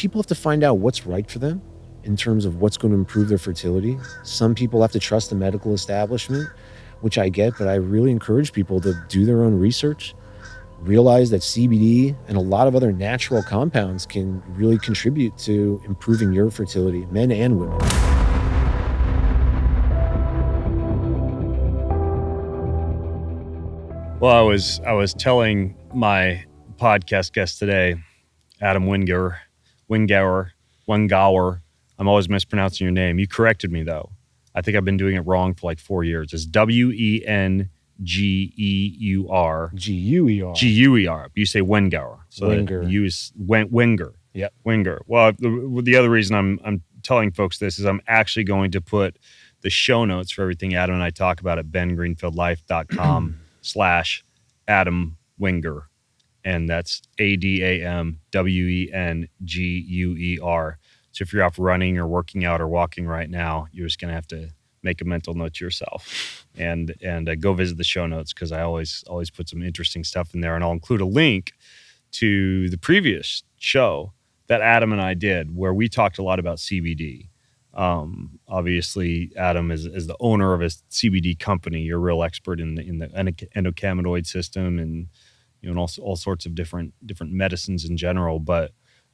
people have to find out what's right for them in terms of what's going to improve their fertility. Some people have to trust the medical establishment, which I get, but I really encourage people to do their own research, realize that CBD and a lot of other natural compounds can really contribute to improving your fertility, men and women. Well, I was telling my podcast guest today, Adam Wenguer. I'm always mispronouncing your name. You corrected me though. I think I've been doing it wrong for like 4 years. It's Wengeur. Guer. Guer. You say Wenguer. So Wenguer. You use Wenguer. Yep. Wenguer. Well, the other reason I'm telling folks this is I'm actually going to put the show notes for everything Adam and I talk about at bengreenfieldlife.com/Adam Wenguer. And that's ADAMWENGUER. So if you're off running or working out or walking right now, you're just going to have to make a mental note to yourself and go visit the show notes, because I always put some interesting stuff in there. And I'll include a link to the previous show that Adam and I did where we talked a lot about CBD. Obviously, Adam is the owner of a CBD company. You're a real expert in the endocannabinoid system and and all sorts of different medicines in general. But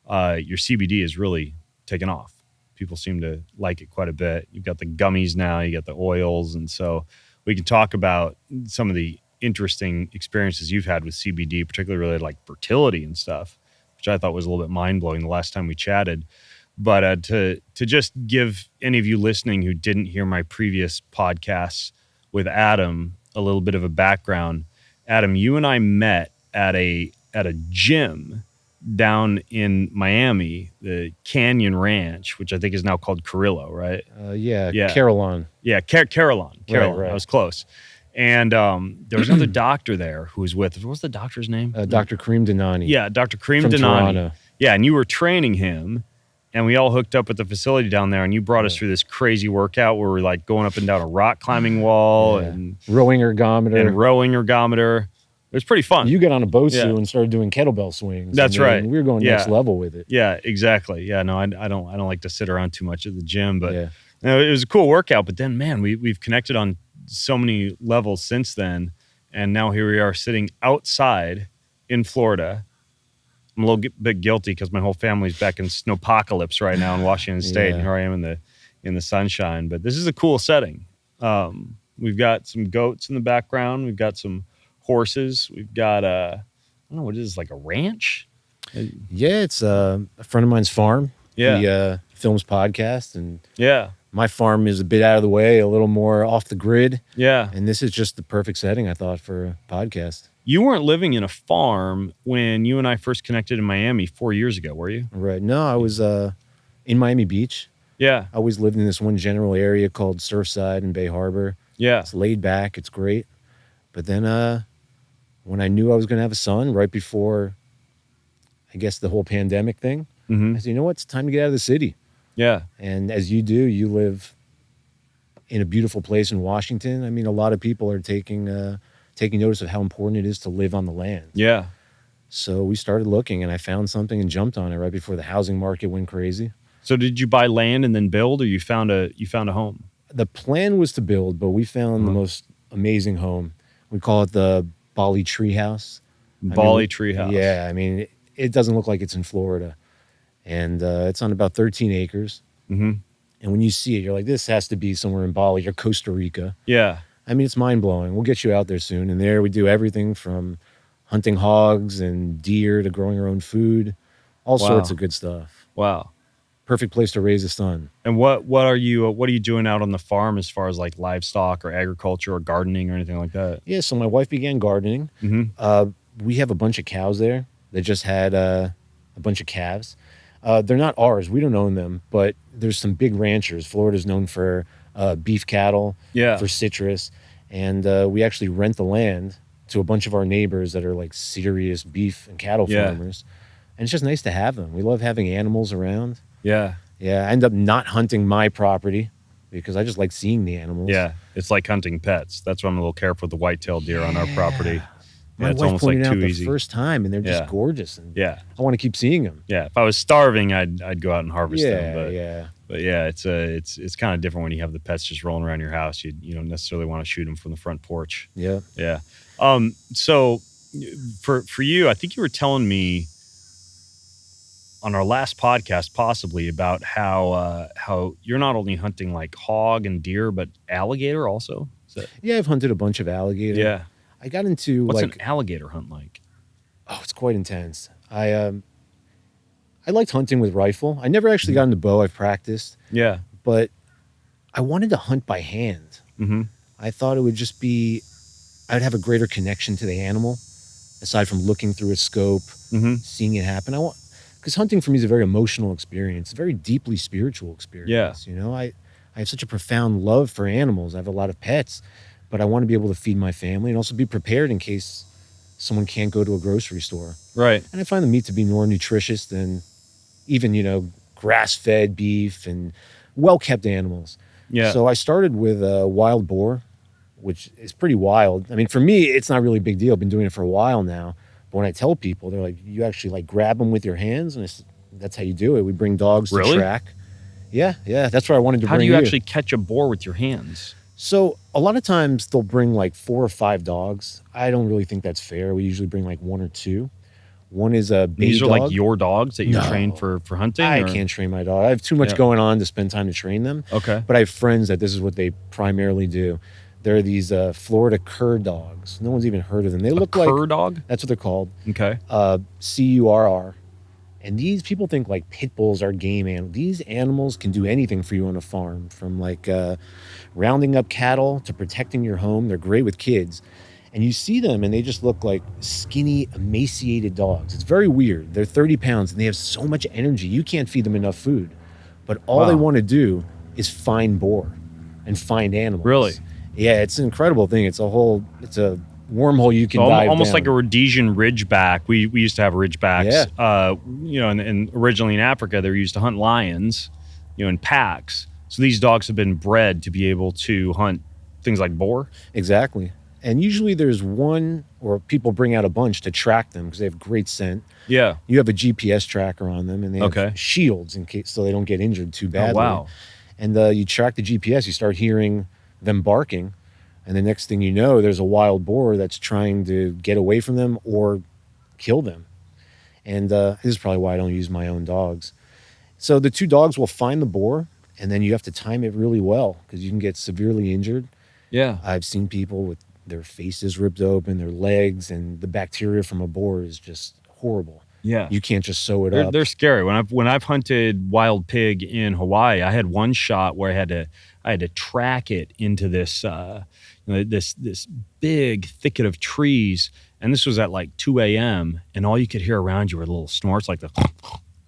your CBD is really taken off. People seem to like it quite a bit. You've got the gummies now, you got the oils. And so we can talk about some of the interesting experiences you've had with CBD, particularly related like fertility and stuff, which I thought was a little bit mind-blowing the last time we chatted. But to just give any of you listening who didn't hear my previous podcasts with Adam a little bit of a background, Adam, you and I met at a gym down in Miami, the Canyon Ranch, which I think is now called Carrillo, right? Yeah. Carillon. Yeah, Carillon. Right. I was close. And there was another doctor there who was with us. What's the doctor's name? Dr. Kareem Danani. Yeah, Dr. Kareem from Danani. Toronto. Yeah, and you were training him, and we all hooked up at the facility down there, and you brought us through this crazy workout where we're like going up and down a rock climbing wall and rowing ergometer. It was pretty fun. You got on a Bosu and started doing kettlebell swings. That's right. We were going next level with it. Yeah, exactly. Yeah, no, I don't like to sit around too much at the gym, but it was a cool workout. But then, man, we've connected on so many levels since then, and now here we are sitting outside in Florida. I'm a little bit guilty because my whole family's back in snowpocalypse right now in Washington State, and here I am in the sunshine. But this is a cool setting. We've got some goats in the background. We've got some horses. We've got I don't know what it is, like a ranch. Yeah, it's a friend of mine's farm. Yeah, he films podcasts, and yeah, my farm is a bit out of the way, a little more off the grid. Yeah, and this is just the perfect setting, I thought, for a podcast. You weren't living in a farm when you and I first connected in Miami 4 years ago, were you? Right. No, I was in Miami Beach. Yeah, I always lived in this one general area called Surfside and Bay Harbor. Yeah, it's laid back. It's great. But then when I knew I was going to have a son, right before, I guess, the whole pandemic thing, I said, you know what? It's time to get out of the city. Yeah. And as you do, you live in a beautiful place in Washington. I mean, a lot of people are taking notice of how important it is to live on the land. Yeah. So we started looking, and I found something and jumped on it right before the housing market went crazy. So did you buy land and then build, or you found a home? The plan was to build, but we found the most amazing home. We call it the Bali Treehouse. Treehouse. Yeah, I mean, it doesn't look like it's in Florida. And it's on about 13 acres. Mm-hmm. And when you see it, you're like, this has to be somewhere in Bali or Costa Rica. Yeah. I mean, it's mind-blowing. We'll get you out there soon. And there we do everything from hunting hogs and deer to growing our own food. All sorts of good stuff. Wow. Perfect place to raise a son. And what are you doing out on the farm as far as like livestock or agriculture or gardening or anything like that? Yeah, so my wife began gardening. Mm-hmm. We have a bunch of cows there. They just had a bunch of calves. They're not ours. We don't own them, but there's some big ranchers. Florida's known for beef cattle, for citrus. And we actually rent the land to a bunch of our neighbors that are like serious beef and cattle farmers. And it's just nice to have them. We love having animals around. Yeah. Yeah. I end up not hunting my property because I just like seeing the animals. Yeah. It's like hunting pets. That's why I'm a little careful with the white-tailed deer on our property. My it's wife almost like pointed out too the easy. first time, and they're just Yeah. gorgeous, and Yeah. I want to keep seeing them. Yeah. If I was starving, I'd go out and harvest them. Yeah. But yeah, it's kind of different when you have the pets just rolling around your house. You don't necessarily want to shoot them from the front porch. Yeah. Yeah. So for you, I think you were telling me on our last podcast, possibly, about how you're not only hunting like hog and deer, but alligator also. Is that, Yeah, I've hunted a bunch of alligator. yeah. I got into What's like an alligator hunt like? oh, it's quite intense. I liked hunting with rifle. I never actually got into bow. I've practiced, Yeah. but I wanted to hunt by hand. Mm-hmm. I thought it would just be I'd have a greater connection to the animal aside from looking through a scope, seeing it happen. Because hunting for me is a very emotional experience, a very deeply spiritual experience. Yeah. You know, I have such a profound love for animals. I have a lot of pets, but I want to be able to feed my family and also be prepared in case someone can't go to a grocery store. Right. And I find the meat to be more nutritious than even, grass-fed beef and well-kept animals. Yeah. So I started with wild boar, which is pretty wild. I mean, for me, it's not really a big deal. I've been doing it for a while now. But when I tell people, they're like, you actually like grab them with your hands? And that's how you do it. We bring dogs to track. Yeah. That's where I wanted to How bring do you actually catch a boar with your hands? So a lot of times they'll bring like 4 or 5 dogs. I don't really think that's fair. We usually bring like 1 or 2. One is a bay These are dog. like your dogs that you No. train for hunting? I or? can't train my dog. I have too much going on to spend time to train them. Okay. But I have friends that this is what they primarily do. They're these Florida cur dogs. No one's even heard of them. They look like cur dog? That's what they're called. Okay. CURR. And these people think like pit bulls are game animals. These animals can do anything for you on a farm, from like rounding up cattle to protecting your home. They're great with kids. And you see them and they just look like skinny, emaciated dogs. It's very weird. They're 30 pounds and they have so much energy. You can't feed them enough food. But all they want to do is find boar and find animals. Really? Yeah, it's an incredible thing. It's a wormhole you can dive almost down. like a Rhodesian ridgeback. We used to have ridgebacks. Yeah. And originally in Africa, they were used to hunt lions, in packs. So these dogs have been bred to be able to hunt things like boar. Exactly. And usually there's one, or people bring out a bunch to track them because they have great scent. Yeah. You have a GPS tracker on them, and they have shields in case so they don't get injured too badly. Oh, wow. And you track the GPS, you start hearing them barking, and the next thing you know, there's a wild boar that's trying to get away from them or kill them. And this is probably why I don't use my own dogs. So the 2 dogs will find the boar, and then you have to time it really well because you can get severely injured. Yeah. I've seen people with their faces ripped open, their legs, and the bacteria from a boar is just horrible. Yeah. You can't just sew it up. They're scary. When I've hunted wild pig in Hawaii, I had one shot where I had to track it into this this big thicket of trees, and this was at like 2 a.m. and all you could hear around you were little snorts like the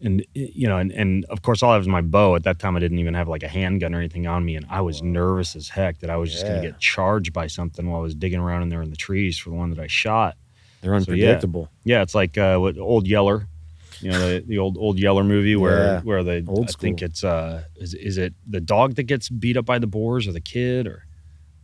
and of course all I have is my bow. At that time I didn't even have like a handgun or anything on me, and I was nervous as heck that I was just going to get charged by something while I was digging around in there in the trees for the one that I shot. They're unpredictable. So, yeah, it's like what Old Yeller, the old Yeller movie where they old school. I think it's is it the dog that gets beat up by the boars or the kid, or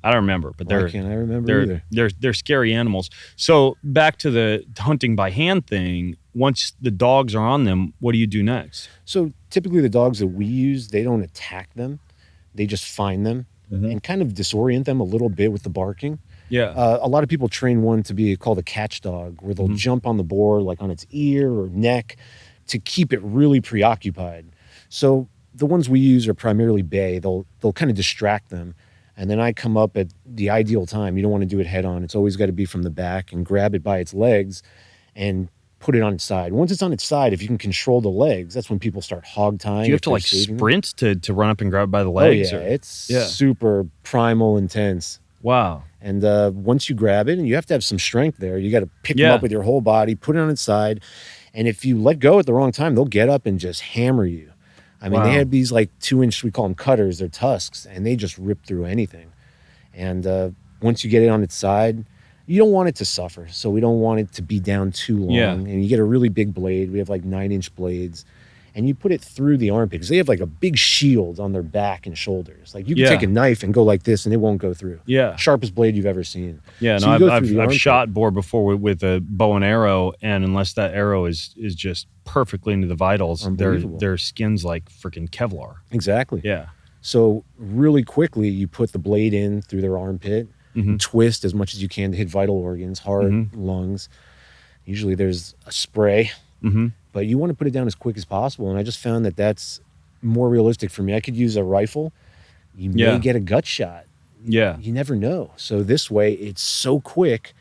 I don't remember, but Why can't I remember either? They're scary animals. So back to the hunting by hand thing. Once the dogs are on them, what do you do next? So typically the dogs that we use, they don't attack them. They just find them and kind of disorient them a little bit with the barking. Yeah. A lot of people train one to be called a catch dog, where they'll jump on the boar, like on its ear or neck, to keep it really preoccupied. So the ones we use are primarily bay. They'll kind of distract them. And then I come up at the ideal time. You don't want to do it head on. It's always got to be from the back and grab it by its legs and put it on its side. Once it's on its side, if you can control the legs, that's when people start hog tying. Do you have to like sprint to run up and grab it by the legs? Oh, yeah. It's super primal intense. Wow. And once you grab it, and you have to have some strength there, you got to pick them up with your whole body, put it on its side. And if you let go at the wrong time, they'll get up and just hammer you. I mean, they have these like 2-inch, we call them cutters, they're tusks, and they just rip through anything. And once you get it on its side, you don't want it to suffer. So we don't want it to be down too long. Yeah. And you get a really big blade. We have like 9-inch blades. and you put it through the armpit because they have like a big shield on their back and shoulders. Like you can take a knife and go like this and it won't go through. Yeah. Sharpest blade you've ever seen. Yeah, so no, I've shot boar before with a bow and arrow, and unless that arrow is just perfectly into the vitals, their skin's like freaking Kevlar. Exactly. Yeah. So really quickly, you put the blade in through their armpit, twist as much as you can to hit vital organs, heart, lungs. Usually there's a spray, but you want to put it down as quick as possible. And I just found that that's more realistic for me. I could use a rifle. You may get a gut shot. Yeah. You never know. So this way, it's so quick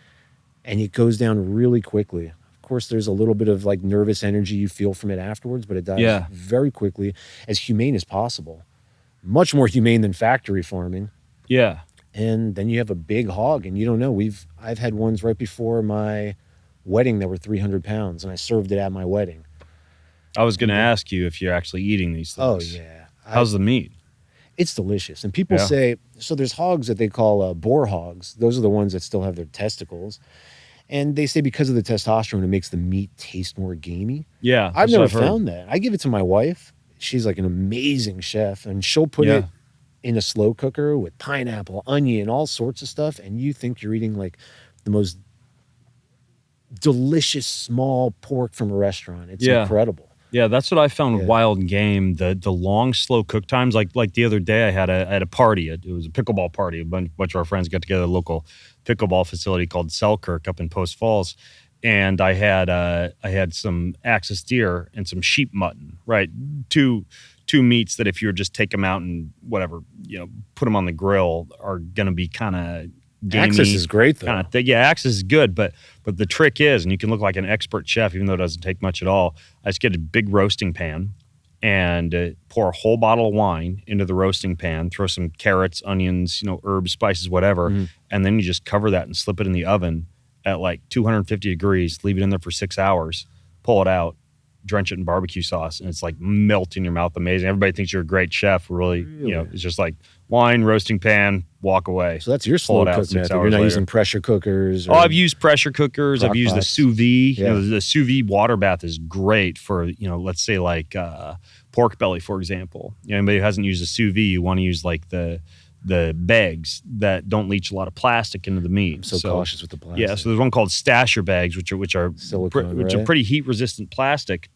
and it goes down really quickly. Of course, there's a little bit of like nervous energy you feel from it afterwards, but it dies very quickly, as humane as possible. Much more humane than factory farming. Yeah. And then you have a big hog, and you don't know. I've had ones right before my wedding that were 300 pounds, and I served it at my wedding. I was going to ask you if you're actually eating these things. Oh, yeah. How's the meat? It's delicious. And people say, so there's hogs that they call boar hogs. Those are the ones that still have their testicles. And they say because of the testosterone, it makes the meat taste more gamey. Yeah. I've never found that. I give it to my wife. She's like an amazing chef, and she'll put it in a slow cooker with pineapple, onion, all sorts of stuff, and you think you're eating like the most delicious small pork from a restaurant. It's incredible. Yeah, that's what I found with wild game. The long, slow cook times. Like the other day, I had a party. It was a pickleball party. A bunch of our friends got together at a local pickleball facility called Selkirk up in Post Falls. And I had some Axis deer and some sheep mutton, right? Two meats that if you were just take them out and whatever, put them on the grill are going to be kind of gamey. Axis is great though. Kind of thick. Yeah, Axis is good, but the trick is, and you can look like an expert chef even though it doesn't take much at all. I just get a big roasting pan and pour a whole bottle of wine into the roasting pan, throw some carrots, onions, herbs, spices, whatever, and then you just cover that and slip it in the oven at like 250 degrees, leave it in there for 6 hours, pull it out, drench it in barbecue sauce, and it's like melt in your mouth. Amazing. Everybody thinks you're a great chef. Really? It's just like wine, roasting pan, walk away. So that's your slow cook method. You're not using pressure cookers? I've used pressure cookers. I've used the sous vide. Yeah. The sous vide water bath is great for, let's say like pork belly, for example. Anybody who hasn't used a sous vide, you want to use like the bags that don't leach a lot of plastic into the meat. I'm so cautious with the plastic. Yeah, so there's one called Stasher bags, which are silicone, which are pretty heat resistant plastic.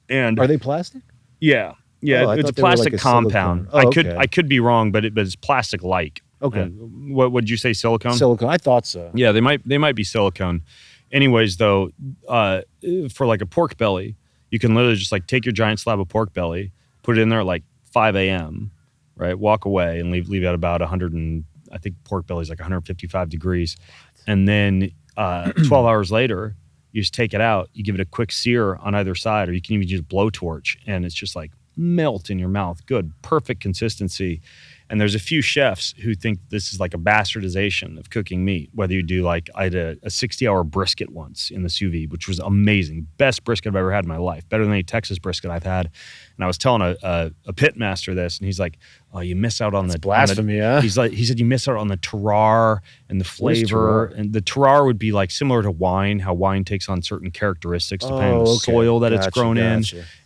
And are they plastic? Yeah, it's a plastic compound. I could be wrong, but it's plastic like. Okay. What would you say? Silicone? Silicone. I thought so. Yeah, they might be silicone. Anyways, though, for like a pork belly, you can literally just like take your giant slab of pork belly, put it in there at like 5 a.m. Right, walk away and leave it at about 100 and I think pork belly is like 155 degrees, and then 12 hours later, you just take it out. You give it a quick sear on either side, or you can even use a blowtorch, and it's just like melt in your mouth. Good, perfect consistency. And there's a few chefs who think this is like a bastardization of cooking meat. Whether you do like, I had a 60-hour brisket once in the sous vide, which was amazing. Best brisket I've ever had in my life. Better than any Texas brisket I've had. And I was telling a pit master this, and he's like, "Oh, you miss out on the blasphemy." Huh? He said you miss out on the terroir and the flavor. And the terroir would be like similar to wine, how wine takes on certain characteristics depending on the soil that it's grown in.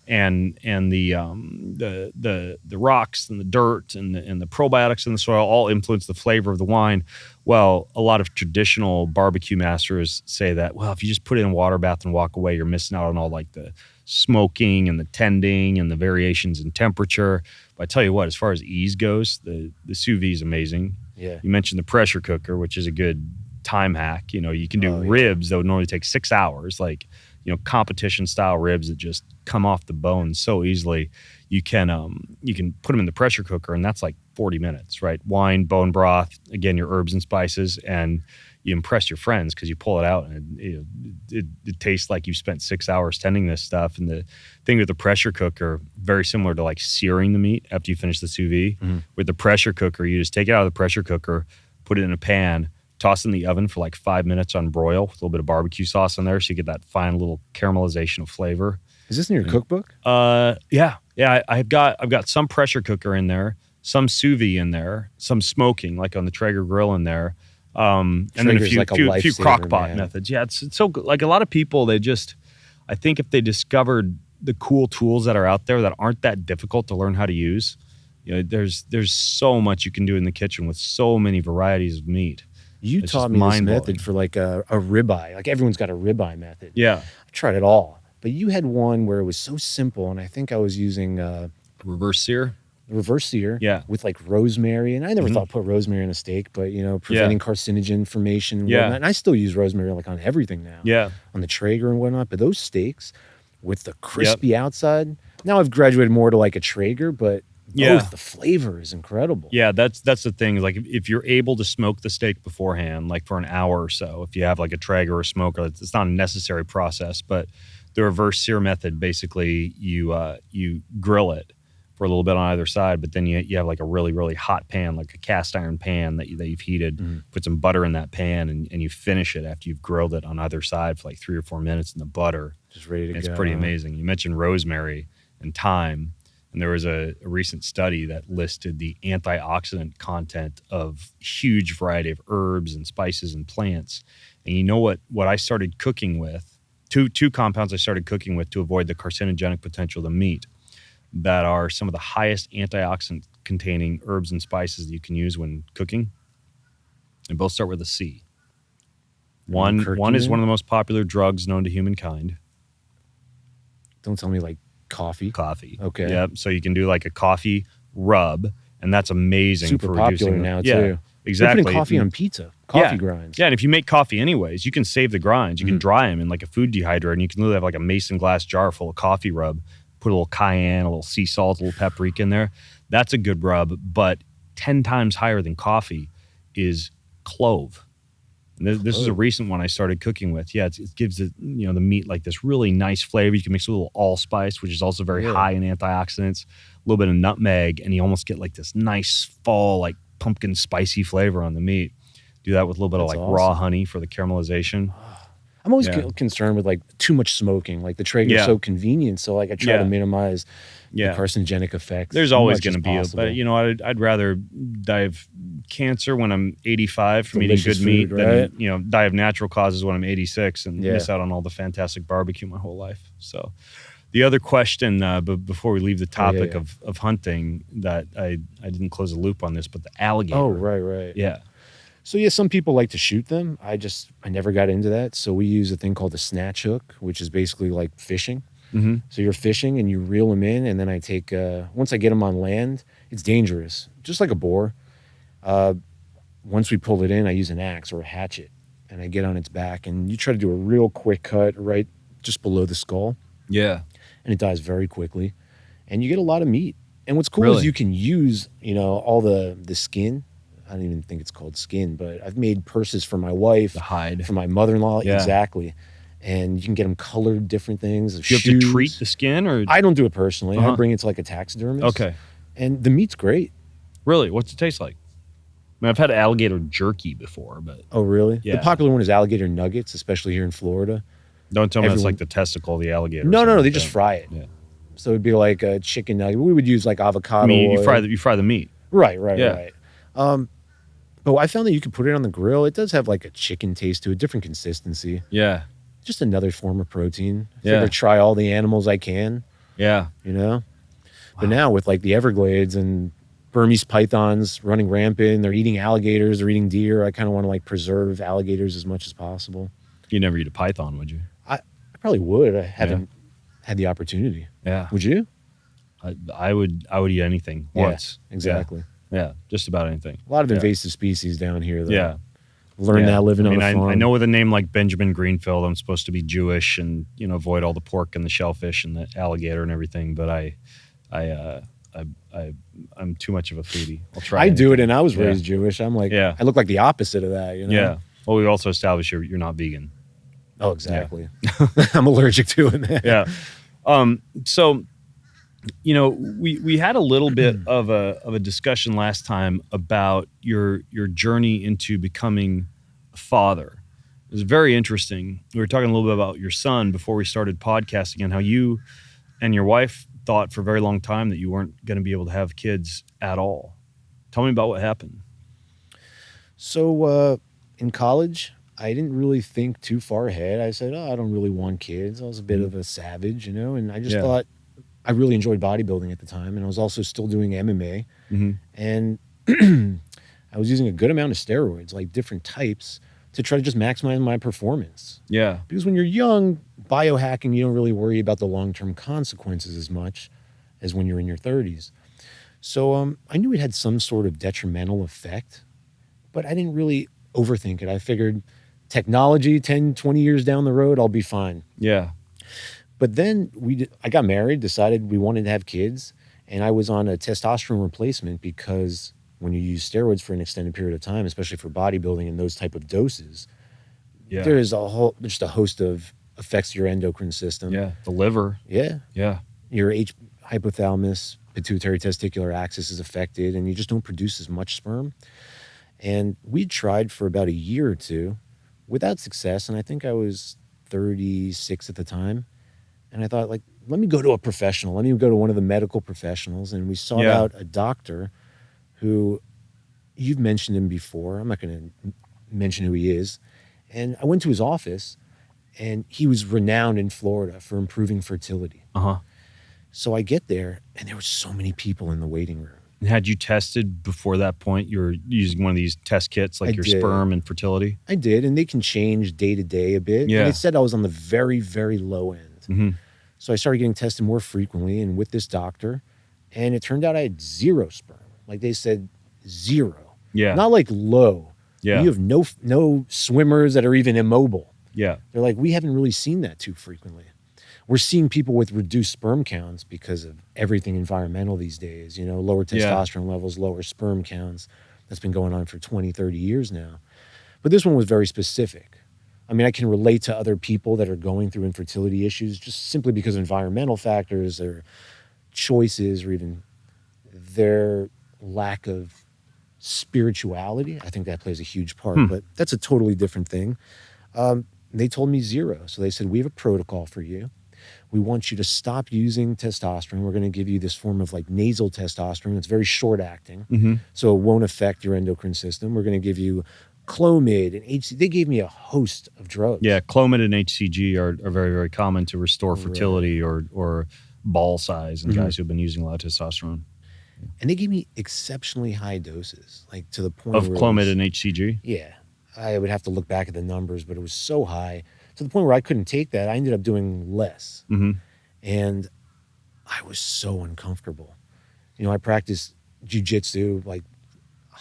And the rocks and the dirt and the probiotics in the soil all influence the flavor of the wine. Well, a lot of traditional barbecue masters say that, well, if you just put it in a water bath and walk away, you're missing out on all like the smoking and the tending and the variations in temperature. But I tell you what, as far as ease goes, the sous vide is amazing. Yeah. You mentioned the pressure cooker, which is a good time hack. You can do ribs that would normally take 6 hours, like competition style ribs that just come off the bone so easily. You can put them in the pressure cooker, and that's like 40 minutes, right? Wine, bone broth, again, your herbs and spices, and you impress your friends because you pull it out and it tastes like you spent 6 hours tending this stuff. And the thing with the pressure cooker, very similar to like searing the meat after you finish the sous vide. Mm-hmm. With the pressure cooker, you just take it out of the pressure cooker, put it in a pan, toss it in the oven for like 5 minutes on broil with a little bit of barbecue sauce in there so you get that fine little caramelization of flavor. Is this in your cookbook? Yeah. I've got some pressure cooker in there, some sous vide in there, some smoking like on the Traeger grill in there, and then a few crock pot methods. Yeah, it's so good. Like a lot of people, I think if they discovered the cool tools that are out there that aren't that difficult to learn how to use. You know, there's so much you can do in the kitchen with so many varieties of meat. You It's taught just me this mind-blowing. method for like a ribeye. Like everyone's got a ribeye method. Yeah. I tried it all, but you had one where it was so simple, and I think I was using Reverse sear. reverse sear Yeah. with like rosemary. And I never thought put rosemary on a steak, but preventing carcinogen formation and whatnot. And I still use rosemary like on everything now. Yeah. On the Traeger and whatnot. But those steaks with the crispy outside. Now I've graduated more to like a Traeger, but both the flavor is incredible. Yeah, that's the thing. Like if you're able to smoke the steak beforehand, like for an hour or so, if you have like a Traeger or a smoker, it's not a necessary process. But the reverse sear method, basically, you grill it for a little bit on either side, but then you have like a really, really hot pan, like a cast iron pan that you've heated. Put some butter in that pan, and you finish it after you've grilled it on either side for like 3 or 4 minutes in the butter. Just ready to go. It's pretty amazing. You mentioned rosemary and thyme. And there was a recent study that listed the antioxidant content of huge variety of herbs and spices and plants. And you know what I started cooking with? Two compounds I started cooking with to avoid the carcinogenic potential of the meat that are some of the highest antioxidant containing herbs and spices that you can use when cooking. And both start with a C. One is one of the most popular drugs known to humankind. Don't tell me like coffee. Okay. Yep. So you can do like a coffee rub, and that's amazing. Super for popular reducing now yeah, too. Exactly. They're putting coffee on pizza. Coffee grinds. Yeah, and if you make coffee anyways, you can save the grinds. You can dry them in like a food dehydrator, and you can literally have like a mason glass jar full of coffee rub. Put a little cayenne, a little sea salt, a little paprika in there. That's a good rub. But 10 times higher than coffee is clove. This is a recent one I started cooking with. Yeah, it gives the meat like this really nice flavor. You can mix with a little allspice, which is also very high in antioxidants. A little bit of nutmeg, and you almost get like this nice fall, like pumpkin spicy flavor on the meat. Do that with a little bit of like raw honey for the caramelization. I'm always concerned with like too much smoking. Like the Traeger is so convenient, so like I try to minimize the carcinogenic effects. There's always going to be, but I'd rather die of cancer when I'm 85 from eating good meat than die of natural causes when I'm 86 and miss out on all the fantastic barbecue my whole life. So, the other question, before we leave the topic of hunting, that I didn't close the loop on this, but the alligator. Oh, right. Yeah. So some people like to shoot them. I never got into that. So we use a thing called a snatch hook, which is basically like fishing. Mm-hmm. So you're fishing and you reel them in, and then I take, once I get them on land, it's dangerous, just like a boar. Once we pull it in, I use an axe or a hatchet, and I get on its back, and you try to do a real quick cut right just below the skull. Yeah. And it dies very quickly, and you get a lot of meat. And what's cool is you can use, all the skin. I don't even think it's called skin, but I've made purses for my wife, the hide, for my mother-in-law, exactly. And you can get them colored different things. Do you have to treat the skin, or I don't do it personally. I bring it to like a taxidermist. Okay. And the meat's great. Really? What's it taste like? I mean, I've had alligator jerky before, but oh really? Yeah. The popular one is alligator nuggets, especially here in Florida. Don't tell me it's like the testicle of the alligator. No. They just fry it. Yeah. So it'd be like a chicken nugget. We would use like avocado. You fry the meat. Right. But I found that you could put it on the grill. It does have like a chicken taste to it, different consistency. Yeah. Just another form of protein. I figure try all the animals I can. Yeah. But now with like the Everglades and Burmese pythons running rampant, they're eating alligators, they're eating deer. I kind of want to like preserve alligators as much as possible. You'd never eat a python, would you? I probably would. I haven't had the opportunity. Yeah. Would you? I would eat anything once. Exactly. Yeah, just about anything. A lot of invasive species down here, though. Yeah. Learn that living on a farm. I know with a name like Benjamin Greenfield, I'm supposed to be Jewish and avoid all the pork and the shellfish and the alligator and everything. But I'm too much of a foodie. I'll try. I do it, and I was raised Jewish. I'm like, I look like the opposite of that. Yeah. Well, we also established you're not vegan. Oh, exactly. Yeah. I'm allergic to it. Yeah. So, we had a little bit of a discussion last time about your journey into becoming a father. It was very interesting. We were talking a little bit about your son before we started podcasting and how you and your wife thought for a very long time that you weren't going to be able to have kids at all. Tell me about what happened. So in college, I didn't really think too far ahead. I said, oh, I don't really want kids. I was a bit of a savage, and I just thought I really enjoyed bodybuilding at the time. And I was also still doing MMA. And I was using a good amount of steroids, like different types, to try to just maximize my performance. Yeah. Because when you're young, biohacking, you don't really worry about the long-term consequences as much as when you're in your 30s. So I knew it had some sort of detrimental effect, but I didn't really overthink it. I figured technology, 10, 20 years down the road, I'll be fine. Yeah. But then I got married, decided we wanted to have kids, and I was on a testosterone replacement because when you use steroids for an extended period of time, especially for bodybuilding and those type of doses, there is just a host of effects to your endocrine system. Yeah. The liver. Yeah. Yeah. Your hypothalamus, pituitary testicular axis is affected, and you just don't produce as much sperm. And we tried for about a year or two without success. And I think I was 36 at the time. And I thought, like, let me go to a professional. Let me go to one of the medical professionals. And we sought out a doctor who, you've mentioned him before. I'm not going to mention who he is. And I went to his office, and he was renowned in Florida for improving fertility. So I get there, and there were so many people in the waiting room. And had you tested before that point? You were using one of these test kits, like your sperm and fertility? I did, and they can change day to day a bit. Yeah. And it said I was on the very, very low end. So I started getting tested more frequently and with this doctor, and it turned out I had zero sperm. Like they said, zero. Yeah. Not like low. Yeah. You have no swimmers that are even immobile. Yeah. They're like, we haven't really seen that too frequently. We're seeing people with reduced sperm counts because of everything environmental these days, lower testosterone levels, lower sperm counts. That's been going on for 20, 30 years now. But this one was very specific. I mean, I can relate to other people that are going through infertility issues just simply because of environmental factors or choices or even their lack of spirituality. I think that plays a huge part, but that's a totally different thing. They told me zero. So they said, we have a protocol for you. We want you to stop using testosterone. We're going to give you this form of like nasal testosterone. It's very short acting, so it won't affect your endocrine system. We're going to give you Clomid and HCG. They gave me a host of drugs. Yeah, Clomid and HCG are very, very common to restore fertility or ball size in guys who've been using a lot of testosterone. And they gave me exceptionally high doses, like to the point of where Clomid and HCG? Yeah. I would have to look back at the numbers, but it was so high to the point where I couldn't take that. I ended up doing less. And I was so uncomfortable. I practiced Jiu-Jitsu like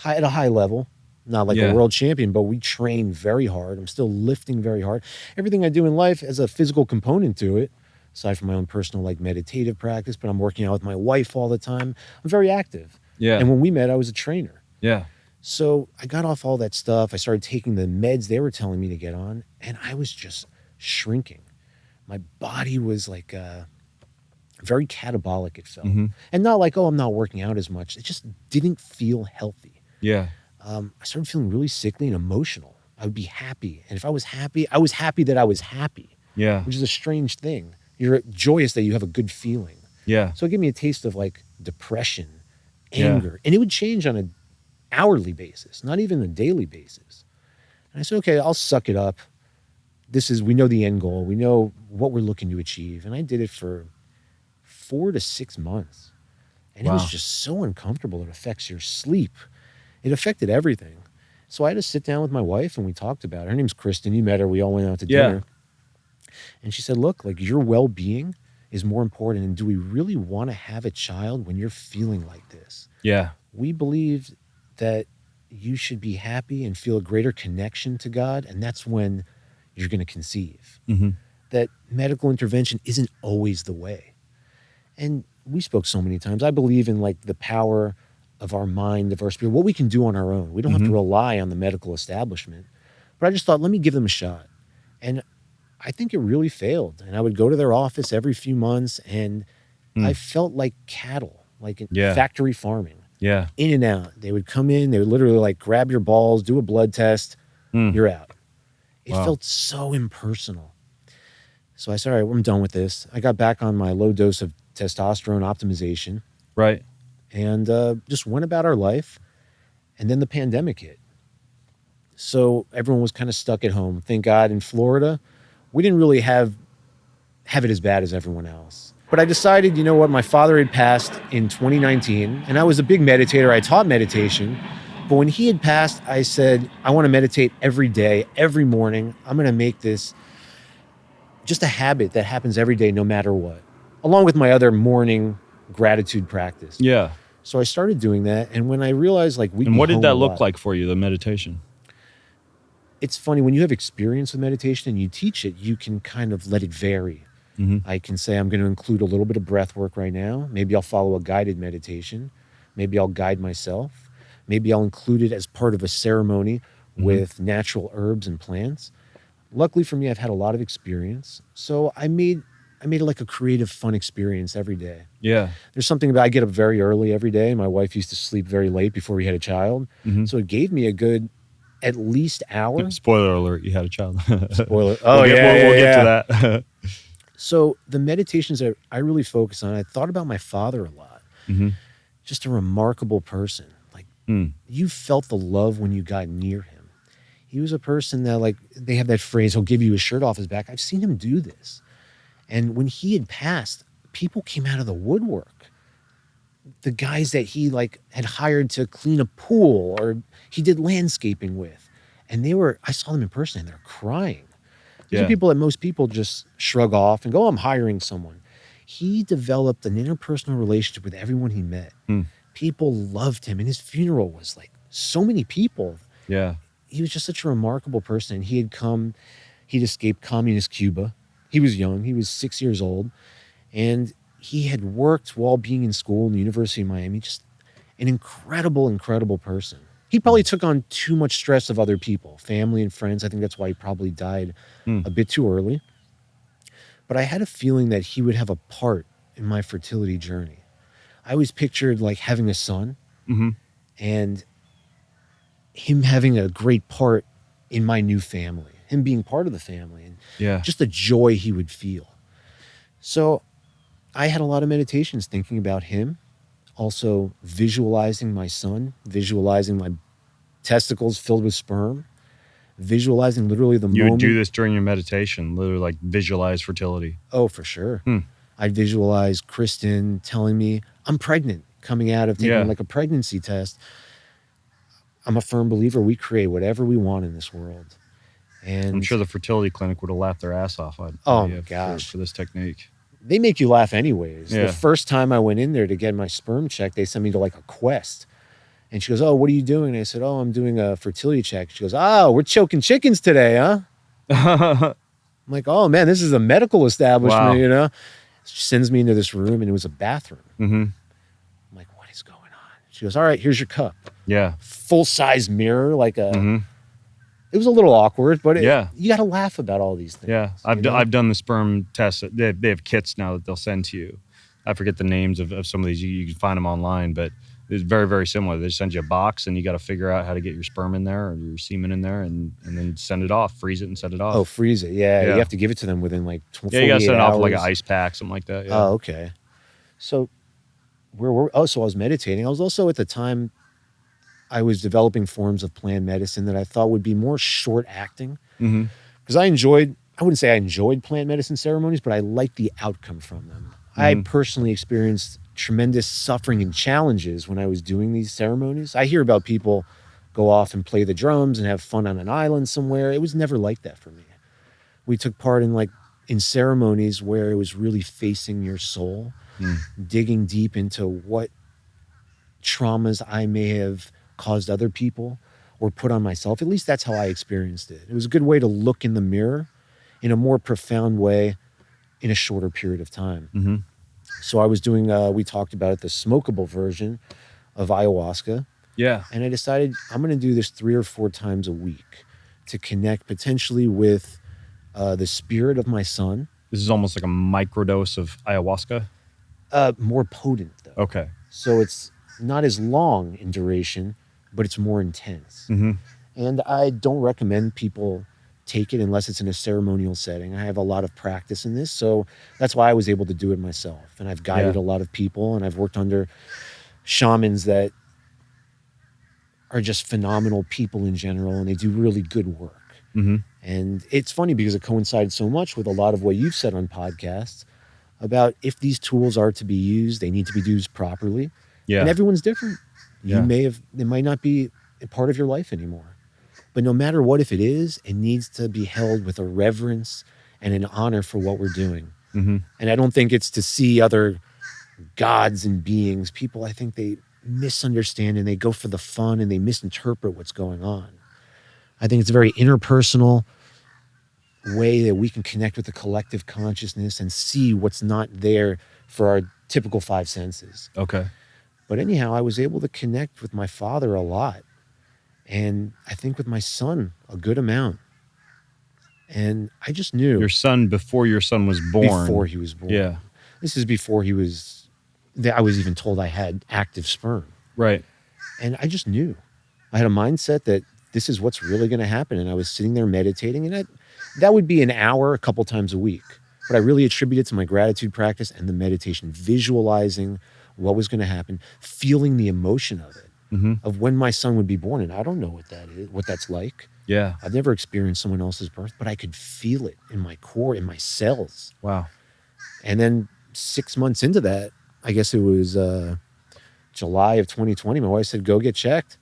at a high level, not like a world champion, but we train very hard. I'm still lifting very hard. Everything I do in life has a physical component to it, aside from my own personal like meditative practice, but I'm working out with my wife all the time. I'm very active. Yeah. And when we met, I was a trainer. Yeah. So I got off all that stuff. I started taking the meds they were telling me to get on, and I was just shrinking. My body was like very catabolic, it felt. And not like, oh, I'm not working out as much. It just didn't feel healthy. Yeah. I started feeling really sickly and emotional. I would be happy. And if I was happy that I was happy. Yeah. Which is a strange thing. You're joyous that you have a good feeling. Yeah. So it gave me a taste of like depression, anger. And it would change on an hourly basis, not even a daily basis. And I said, okay, I'll suck it up. We know the end goal. We know what we're looking to achieve. And I did it for 4 to 6 months. And it was just so uncomfortable. It affects your sleep. It affected everything. So I had to sit down with my wife and we talked about it. Her name's Kristen. You met her. We all went out to dinner. And she said, look, like your well-being is more important. And do we really want to have a child when you're feeling like this? Yeah. We believe that you should be happy and feel a greater connection to God. And that's when you're going to conceive. That medical intervention isn't always the way. And we spoke so many times. I believe in like the power of our mind, of our spirit, what we can do on our own. We don't have to rely on the medical establishment. But I just thought, let me give them a shot. And I think it really failed. And I would go to their office every few months and I felt like cattle, like in factory farming. Yeah. In and out. They would come in, they would literally like grab your balls, do a blood test, you're out. It felt so impersonal. So I said, all right, I'm done with this. I got back on my low dose of testosterone optimization. Right. And just went about our life. And then the pandemic hit. So everyone was kind of stuck at home. Thank God in Florida, we didn't really have it as bad as everyone else. But I decided, you know what, my father had passed in 2019, and I was a big meditator. I taught meditation. But when he had passed, I said, I want to meditate every day, every morning. I'm going to make this just a habit that happens every day, no matter what, along with my other morning gratitude practice. Yeah. So I started doing that. And when I realized like And what did that look like for you, the meditation? It's funny, when you have experience with meditation and you teach it, you can kind of let it vary. I can say, I'm going to include a little bit of breath work right now. Maybe I'll follow a guided meditation. Maybe I'll guide myself. Maybe I'll include it as part of a ceremony with natural herbs and plants. Luckily for me, I've had a lot of experience. So I made it like a creative, fun experience every day. Yeah. There's something about, I get up very early every day. My wife used to sleep very late before we had a child. So it gave me a good, at least hour. Spoiler alert, you had a child. Spoiler. Oh, we'll get to that. So the meditations that I really focus on, I thought about my father a lot. Just a remarkable person. Like you felt the love when you got near him. He was a person that, like, they have that phrase, he'll give you his shirt off his back. I've seen him do this. And when he had passed, people came out of the woodwork. The guys that he like had hired to clean a pool or he did landscaping with. And I saw them in person and they're crying. These are people that most people just shrug off and go, oh, I'm hiring someone. He developed an interpersonal relationship with everyone he met. People loved him. And his funeral was like so many people. Yeah. He was just such a remarkable person. He'd escaped communist Cuba. He was young. He was 6 years old. And he had worked while being in school in the University of Miami. Just an incredible, incredible person. He probably took on too much stress of other people, family and friends. I think that's why he probably died a bit too early. But I had a feeling that he would have a part in my fertility journey. I always pictured like having a son and him having a great part in my new family, him being part of the family, and just the joy he would feel. So I had a lot of meditations thinking about him, also visualizing my son, visualizing my testicles filled with sperm, visualizing literally the moment. You would do this during your meditation, literally like visualize fertility. Oh, for sure. I visualized Kristen telling me I'm pregnant, coming out of taking like a pregnancy test. I'm a firm believer we create whatever we want in this world. And I'm sure the fertility clinic would have laughed their ass off. Oh my gosh. For this technique. They make you laugh anyways. The first time I went in there to get my sperm checked, they sent me to like a quest. And she goes, oh, what are you doing? And I said, oh, I'm doing a fertility check. She goes, oh, we're choking chickens today, huh? I'm like, oh man, this is a medical establishment, you know? She sends me into this room and it was a bathroom. I'm like, what is going on? She goes, all right, here's your cup. Yeah. Full-size mirror, like a... It was a little awkward, but you got to laugh about all these things. Yeah, I've done the sperm test. They have kits now that they'll send to you. I forget the names of some of these. You can find them online, but it's very, very similar. They send you a box, and you got to figure out how to get your sperm in there or your semen in there, and then send it off, freeze it, and send it off. Oh, freeze it. Yeah. You have to give it to them within like 48 hours. Yeah, you got to send it off with like an ice pack, something like that. Yeah. Oh, okay. So so I was meditating. I was also at the time, I was developing forms of plant medicine that I thought would be more short acting. Because I wouldn't say I enjoyed plant medicine ceremonies, but I liked the outcome from them. I personally experienced tremendous suffering and challenges when I was doing these ceremonies. I hear about people go off and play the drums and have fun on an island somewhere. It was never like that for me. We took part in ceremonies where it was really facing your soul, digging deep into what traumas I may have caused other people or put on myself. At least that's how I experienced it. It was a good way to look in the mirror in a more profound way in a shorter period of time. So I was doing, we talked about it, the smokable version of ayahuasca. Yeah. And I decided I'm going to do this 3 or 4 times a week to connect potentially with the spirit of my son. This is almost like a microdose of ayahuasca? More potent, though. Okay. So it's not as long in duration, but it's more intense. And I don't recommend people take it unless it's in a ceremonial setting. I have a lot of practice in this, so that's why I was able to do it myself. And I've guided a lot of people, and I've worked under shamans that are just phenomenal people in general, and they do really good work. Mm-hmm. And it's funny because it coincides so much with a lot of what you've said on podcasts about if these tools are to be used, they need to be used properly. Yeah. And everyone's different. Yeah. It might not be a part of your life anymore. But no matter what, if it is, it needs to be held with a reverence and an honor for what we're doing. Mm-hmm. And I don't think it's to see other gods and beings. People, I think they misunderstand and they go for the fun and they misinterpret what's going on. I think it's a very interpersonal way that we can connect with the collective consciousness and see what's not there for our typical five senses. Okay. But anyhow, I was able to connect with my father a lot. And I think with my son, a good amount. And I just knew. Your son, before your son was born. Before he was born. Yeah. This is before I was even told I had active sperm. Right. And I just knew. I had a mindset that this is what's really going to happen. And I was sitting there meditating, and that would be an hour a couple times a week. But I really attributed it to my gratitude practice and the meditation, visualizing what was going to happen, feeling the emotion of it, of when my son would be born. And I don't know what that is, what that's like. Yeah. I've never experienced someone else's birth, but I could feel it in my core, in my cells. Wow. And then 6 months into that, I guess it was July of 2020, my wife said, go get checked.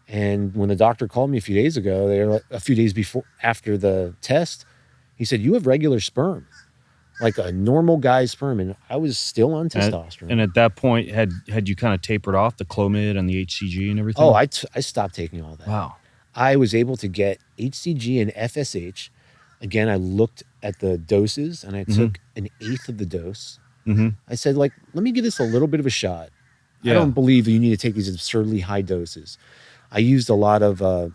And when the doctor called me a few days ago, a few days after the test, he said, you have regular sperm, like a normal guy's sperm. And I was still on testosterone. And at that point, had you kind of tapered off the Clomid and the HCG and everything? Oh, I stopped taking all that. Wow. I was able to get HCG and FSH. Again, I looked at the doses and I took an eighth of the dose. I said, let me give this a little bit of a shot. Yeah. I don't believe you need to take these absurdly high doses. I used a lot of,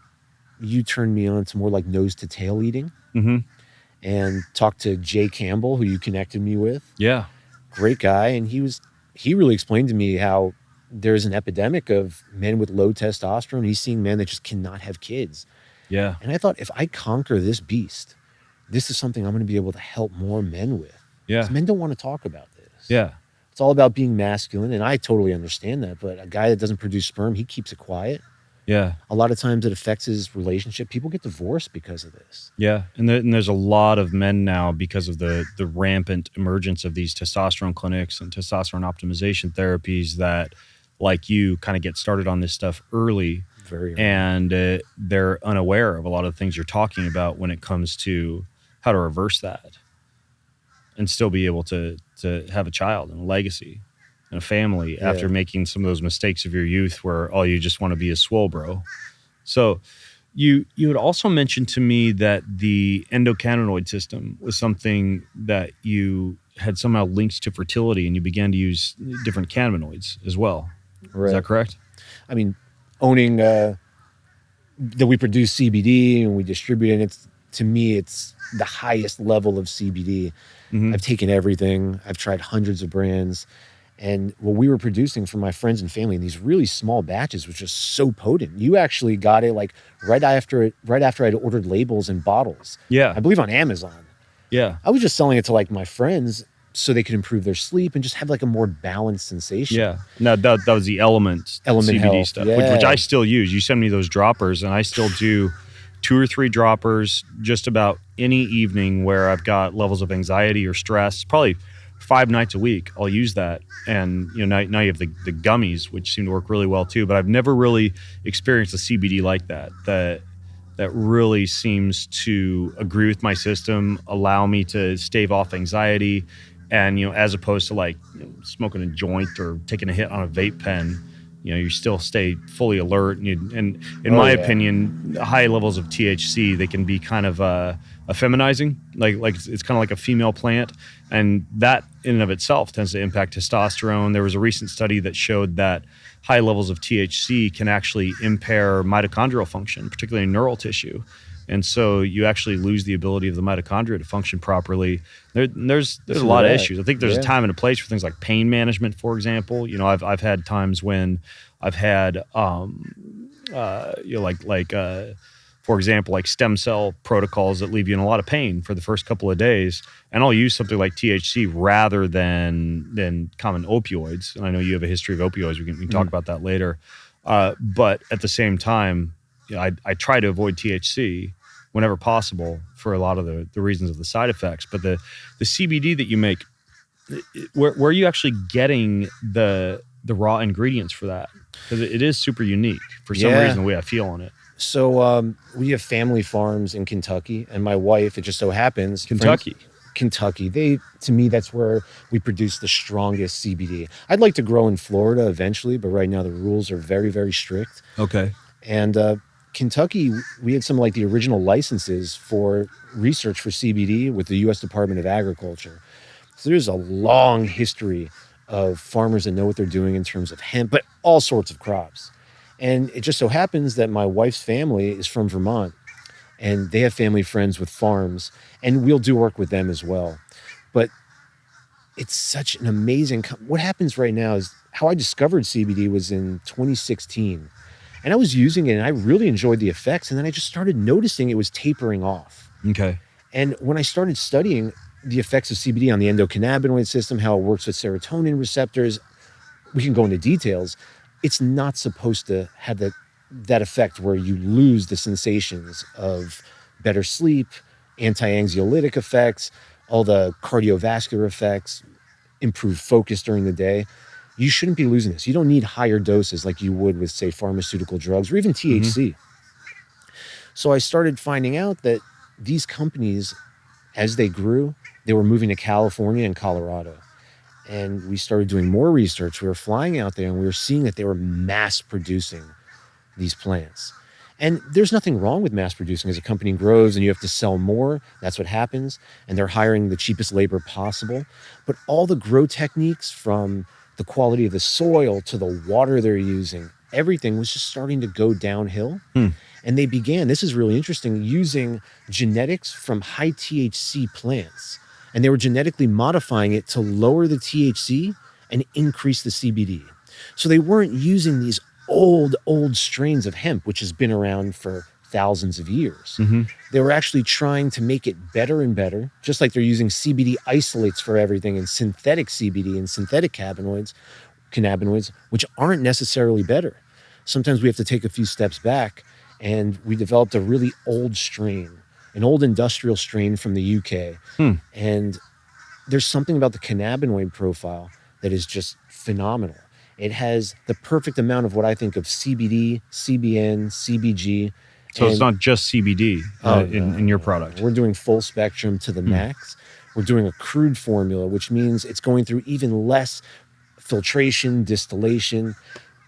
you turned me on to more like nose to tail eating, and talked to Jay Campbell, who you connected me with. Yeah. Great guy. And he really explained to me how there's an epidemic of men with low testosterone. He's seeing men that just cannot have kids. Yeah. And I thought, if I conquer this beast, this is something I'm going to be able to help more men with. Yeah. Men don't want to talk about this. Yeah. It's all about being masculine. And I totally understand that. But a guy that doesn't produce sperm, he keeps it quiet. Yeah. A lot of times it affects his relationship. People get divorced because of this. Yeah. And there's a lot of men now, because of the rampant emergence of these testosterone clinics and testosterone optimization therapies, that, like you, kind of get started on this stuff early. Very early. And they're unaware of a lot of the things you're talking about when it comes to how to reverse that and still be able to have a child and a legacy and a family after making some of those mistakes of your youth where all you just want to be is swole, bro. So you had also mentioned to me that the endocannabinoid system was something that you had somehow linked to fertility, and you began to use different cannabinoids as well. Right. Is that correct? I mean, owning that we produce CBD and we distribute it, to me, it's the highest level of CBD. I've taken everything. I've tried hundreds of brands. And what we were producing for my friends and family in these really small batches was just so potent. You actually got it like right after I'd ordered labels and bottles. Yeah. I believe on Amazon. Yeah. I was just selling it to like my friends so they could improve their sleep and just have like a more balanced sensation. Yeah. No, that was the element CBD health, stuff, which I still use. You send me those droppers, and I still do 2 or 3 droppers just about any evening where I've got levels of anxiety or stress. Probably 5 nights a week I'll use that. And now you have the gummies, which seem to work really well too, but I've never really experienced a CBD like that really seems to agree with my system, allow me to stave off anxiety. And as opposed to smoking a joint or taking a hit on a vape pen, you still stay fully alert. And in my opinion, high levels of THC, they can be kind of effeminizing, like it's kind of like a female plant, and that in and of itself tends to impact testosterone. There was a recent study that showed that high levels of THC can actually impair mitochondrial function, particularly in neural tissue. And so you actually lose the ability of the mitochondria to function properly. There's a lot of issues. I think there's a time and a place for things like pain management, for example. I've had times when I've had for example, like stem cell protocols that leave you in a lot of pain for the first couple of days. And I'll use something like THC rather than common opioids. And I know you have a history of opioids. We can talk about that later. But at the same time, I try to avoid THC whenever possible for a lot of the reasons of the side effects. But the CBD that you make, where are you actually getting the raw ingredients for that? Because it is super unique for some reason, the way I feel on it. So we have family farms in Kentucky, and my wife, it just so happens, Kentucky, to me, that's where we produce the strongest CBD. I'd like to grow in Florida eventually, but right now the rules are very, very strict. Okay. And Kentucky, we had some like the original licenses for research for CBD with the U.S. Department of Agriculture. So there's a long history of farmers that know what they're doing in terms of hemp, but all sorts of crops. And it just so happens that my wife's family is from Vermont, and they have family friends with farms, and we'll do work with them as well. But it's such an amazing, what happens right now is how I discovered CBD was in 2016. And I was using it and I really enjoyed the effects. And then I just started noticing it was tapering off. Okay. And when I started studying the effects of CBD on the endocannabinoid system, how it works with serotonin receptors, we can go into details. It's not supposed to have that effect where you lose the sensations of better sleep, anti-anxiolytic effects, all the cardiovascular effects, improved focus during the day. You shouldn't be losing this. You don't need higher doses like you would with, say, pharmaceutical drugs or even THC. So I started finding out that these companies, as they grew, they were moving to California and Colorado. And we started doing more research. We were flying out there and we were seeing that they were mass producing these plants. And there's nothing wrong with mass producing. As a company grows and you have to sell more, that's what happens. And they're hiring the cheapest labor possible. But all the grow techniques, from the quality of the soil to the water they're using, everything was just starting to go downhill. And they began, this is really interesting, using genetics from high THC plants. And they were genetically modifying it to lower the THC and increase the CBD. So they weren't using these old strains of hemp, which has been around for thousands of years. They were actually trying to make it better and better, just like they're using CBD isolates for everything and synthetic CBD and synthetic cannabinoids, which aren't necessarily better. Sometimes we have to take a few steps back, and we developed a really old strain, an old industrial strain from the UK. And there's something about the cannabinoid profile that is just phenomenal. It has the perfect amount of what I think of CBD, CBN, CBG. So it's not just CBD in your product. We're doing full spectrum to the max. We're doing a crude formula, which means it's going through even less filtration, distillation.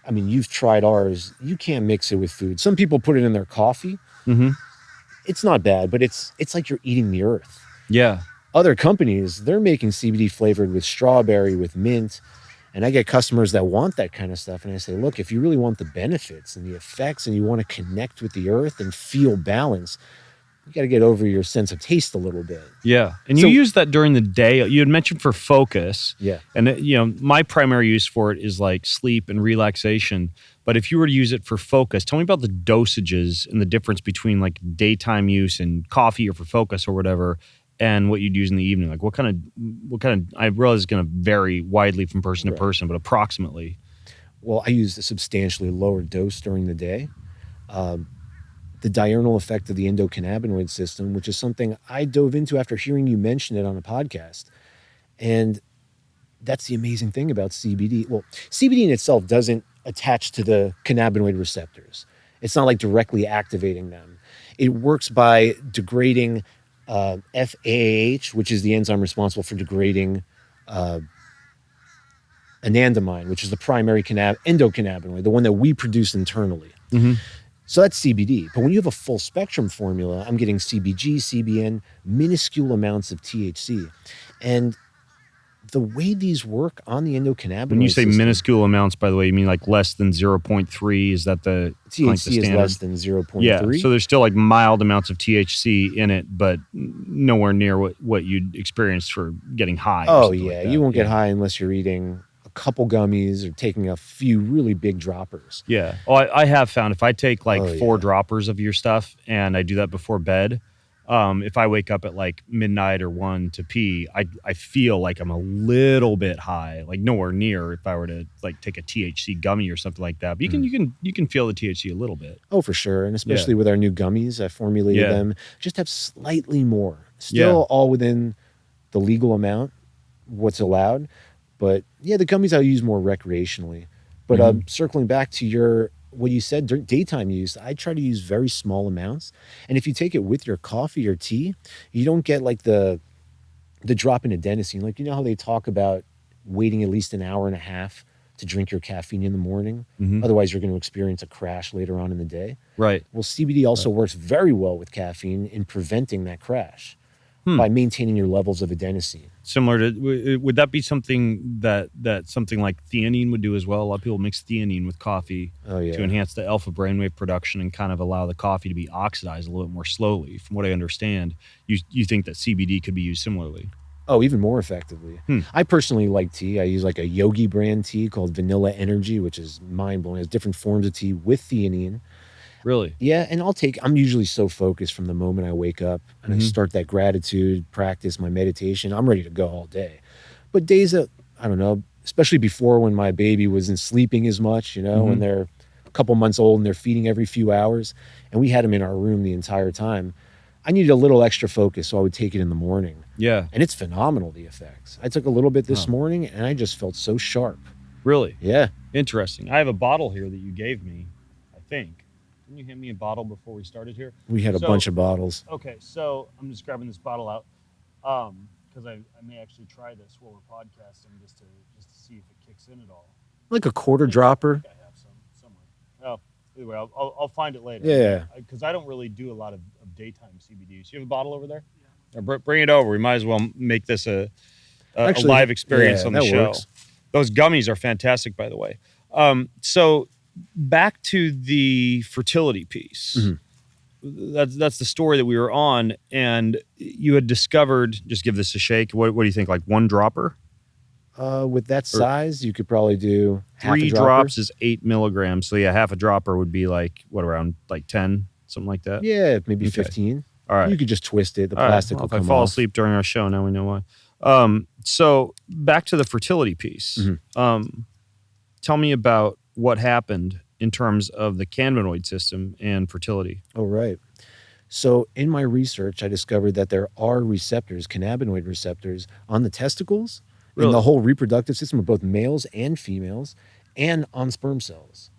I mean, you've tried ours. You can't mix it with food. Some people put it in their coffee. It's not bad, but it's like you're eating the earth. Yeah. Other companies, they're making CBD flavored with strawberry, with mint. And I get customers that want that kind of stuff. And I say, look, if you really want the benefits and the effects and you want to connect with the earth and feel balance, you got to get over your sense of taste a little bit. Yeah. And you use that during the day. You had mentioned for focus. Yeah. And, my primary use for it is like sleep and relaxation. But if you were to use it for focus, tell me about the dosages and the difference between like daytime use and coffee or for focus or whatever, and what you'd use in the evening. Like what kind of, I realize it's going to vary widely from person to person, but approximately. Well, I use a substantially lower dose during the day. The diurnal effect of the endocannabinoid system, which is something I dove into after hearing you mention it on a podcast. And that's the amazing thing about CBD. Well, CBD in itself doesn't attach to the cannabinoid receptors. It's not like directly activating them. It works by degrading FAAH, which is the enzyme responsible for degrading anandamide, which is the primary endocannabinoid, the one that we produce internally. So that's CBD. But when you have a full spectrum formula, I'm getting CBG, CBN, minuscule amounts of THC. And the way these work on the endocannabinoid When you say system, minuscule amounts, by the way, you mean like less than 0.3? Is that the THC like the is less than 0.3? Yeah, so there's still like mild amounts of THC in it, but nowhere near what you'd experience for getting high. Oh, yeah. Like you won't get high unless you're eating a couple gummies or taking a few really big droppers. Yeah. Oh, I have found if I take like 4 droppers of your stuff and I do that before bed, If I wake up at like midnight or 1 to pee, I feel like I'm a little bit high, like nowhere near if I were to like take a THC gummy or something like that. But you can feel the THC a little bit. Oh, for sure. And especially with our new gummies, I formulated them, just have slightly more. Still all within the legal amount, what's allowed. But yeah, the gummies I use more recreationally. But circling back to what you said, during daytime use, I try to use very small amounts. And if you take it with your coffee or tea, you don't get like the drop in adenosine. Like, you know how they talk about waiting at least an hour and a half to drink your caffeine in the morning? Otherwise, you're going to experience a crash later on in the day. Right. Well, CBD also works very well with caffeine in preventing that crash by maintaining your levels of adenosine. Similar to, would that be something that something like theanine would do as well? A lot of people mix theanine with coffee to enhance the alpha brainwave production and kind of allow the coffee to be oxidized a little bit more slowly. From what I understand, you think that CBD could be used similarly? Oh, even more effectively. I personally like tea. I use like a Yogi brand tea called Vanilla Energy, which is mind-blowing. It has different forms of tea with theanine. Really? Yeah, and I'm usually so focused from the moment I wake up and I start that gratitude practice, my meditation, I'm ready to go all day. But days that, I don't know, especially before when my baby wasn't sleeping as much, when they're a couple months old and they're feeding every few hours, and we had them in our room the entire time, I needed a little extra focus, so I would take it in the morning. Yeah. And it's phenomenal, the effects. I took a little bit this morning, and I just felt so sharp. Really? Yeah. Interesting. I have a bottle here that you gave me, I think. Can you hand me a bottle before we started here? We had a bunch of bottles. Okay, so I'm just grabbing this bottle out because I may actually try this while we're podcasting just to see if it kicks in at all. Like a quarter dropper. I have some somewhere. Oh, either way, I'll find it later. Yeah. Because I don't really do a lot of daytime CBD. So you have a bottle over there? Yeah. Bring it over. We might as well make this a live experience on the show. Works. Those gummies are fantastic, by the way. So back to the fertility piece. That's the story that we were on, and you had discovered. Just give this a shake. What do you think? Like one dropper? With that size, you could probably do half 3 a dropper. drops is 8 milligrams. So yeah, half a dropper would be like around like 10, something like that. Yeah, maybe 15. All right, you could just twist it. The plastic will come off. If I fall asleep during our show, now we know why. So back to the fertility piece. Tell me about what happened in terms of the cannabinoid system and fertility. Oh, right. So in my research, I discovered that there are receptors, cannabinoid receptors, on the testicles, in the whole reproductive system of both males and females, and on sperm cells,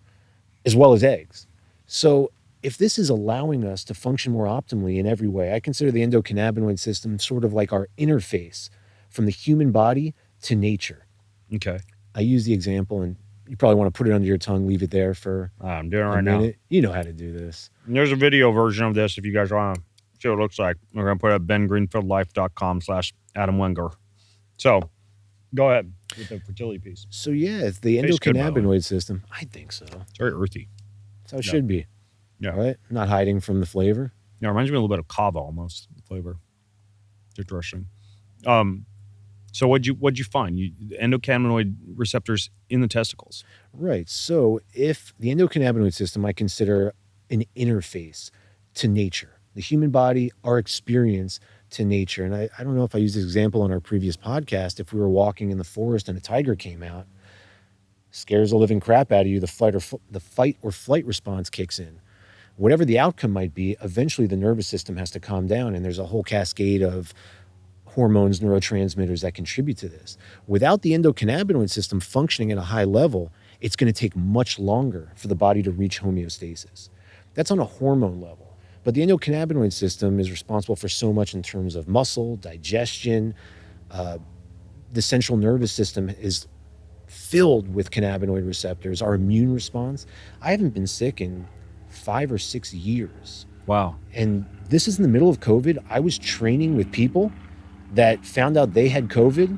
as well as eggs. So if this is allowing us to function more optimally in every way, I consider the endocannabinoid system sort of like our interface from the human body to nature. Okay. I use the example, and you probably want to put it under your tongue, leave it there for I'm doing it right minute. now. You know how to do this. And there's a video version of this if you guys want to see what it looks like. We're going to put it at bengreenfieldlife.com/Adam Wenguer. So go ahead with the fertility piece. So yeah, it's the endocannabinoid system. I think so. It's very earthy. That's how it should be. Yeah. Right? Not hiding from the flavor. Yeah, it reminds me a little bit of kava almost, the flavor. Interesting. So what'd you find? Endocannabinoid receptors in the testicles. Right. So if the endocannabinoid system, I consider an interface to nature, the human body, our experience to nature. And I don't know if I used this example on our previous podcast. If we were walking in the forest and a tiger came out, scares the living crap out of you, the fight or flight response kicks in. Whatever the outcome might be, eventually the nervous system has to calm down, and there's a whole cascade of hormones, neurotransmitters that contribute to this. Without the endocannabinoid system functioning at a high level, it's going to take much longer for the body to reach homeostasis. That's on a hormone level. But the endocannabinoid system is responsible for so much in terms of muscle, digestion. The central nervous system is filled with cannabinoid receptors, our immune response. I haven't been sick in 5 or 6 years. Wow. And this is in the middle of COVID. I was training with people that found out they had COVID,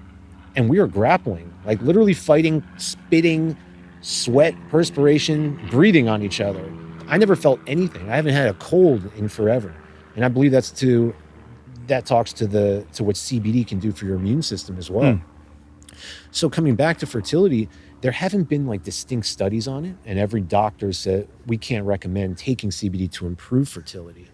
and we were grappling, like literally fighting, spitting, sweat, perspiration, breathing on each other. I never felt anything. I haven't had a cold in forever. And I believe that talks to what CBD can do for your immune system as well. So coming back to fertility, there haven't been like distinct studies on it, and every doctor said we can't recommend taking CBD to improve fertility.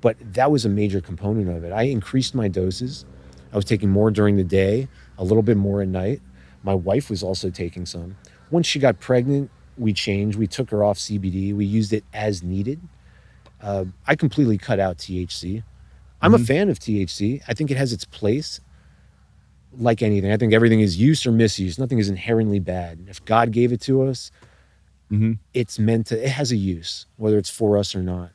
But that was a major component of it. I increased my doses. I was taking more during the day, a little bit more at night. My wife was also taking some. Once she got pregnant, we changed. We took her off CBD. We used it as needed. I completely cut out THC. I'm a fan of THC. I think it has its place like anything. I think everything is use or misuse. Nothing is inherently bad. If God gave it to us, it's meant to, it has a use, whether it's for us or not.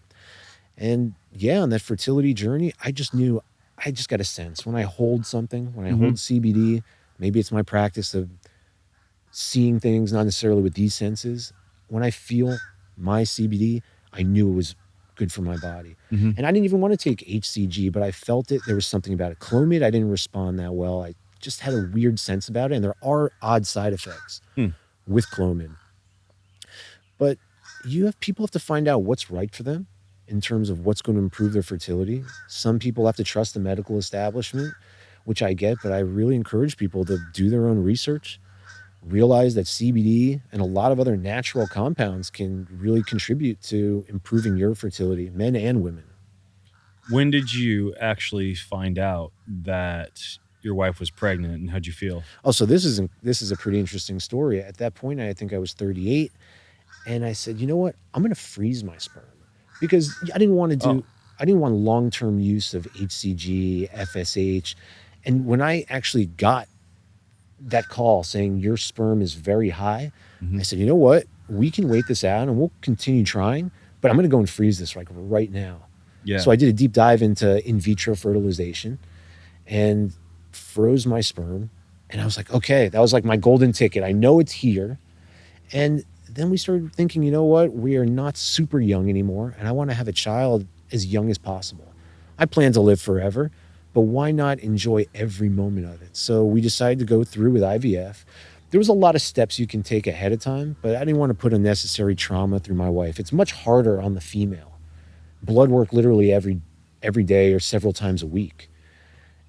And yeah, on that fertility journey, I just knew, I just got a sense when I hold something, when I hold CBD, maybe it's my practice of seeing things, not necessarily with these senses. When I feel my CBD, I knew it was good for my body. And I didn't even want to take HCG, but I felt it. There was something about it. Clomid, I didn't respond that well. I just had a weird sense about it. And there are odd side effects with Clomid. But people have to find out what's right for them in terms of what's going to improve their fertility. Some people have to trust the medical establishment, which I get, but I really encourage people to do their own research, realize that CBD and a lot of other natural compounds can really contribute to improving your fertility, men and women. When did you actually find out that your wife was pregnant, and how'd you feel? Oh, so this is a pretty interesting story. At that point, I think I was 38, and I said, you know what? I'm going to freeze my sperm because I didn't want to do. I didn't want long-term use of HCG, FSH, and when I actually got that call saying your sperm is very high, I said, you know what? We can wait this out and we'll continue trying, but I'm going to go and freeze this like right now. Yeah. So I did a deep dive into in-vitro fertilization and froze my sperm. And I was like, okay, that was like my golden ticket. I know it's here. And then we started thinking, you know what? We are not super young anymore. And I want to have a child as young as possible. I plan to live forever, but why not enjoy every moment of it? So we decided to go through with IVF. There was a lot of steps you can take ahead of time, but I didn't want to put unnecessary trauma through my wife. It's much harder on the female. Blood work literally every day or several times a week.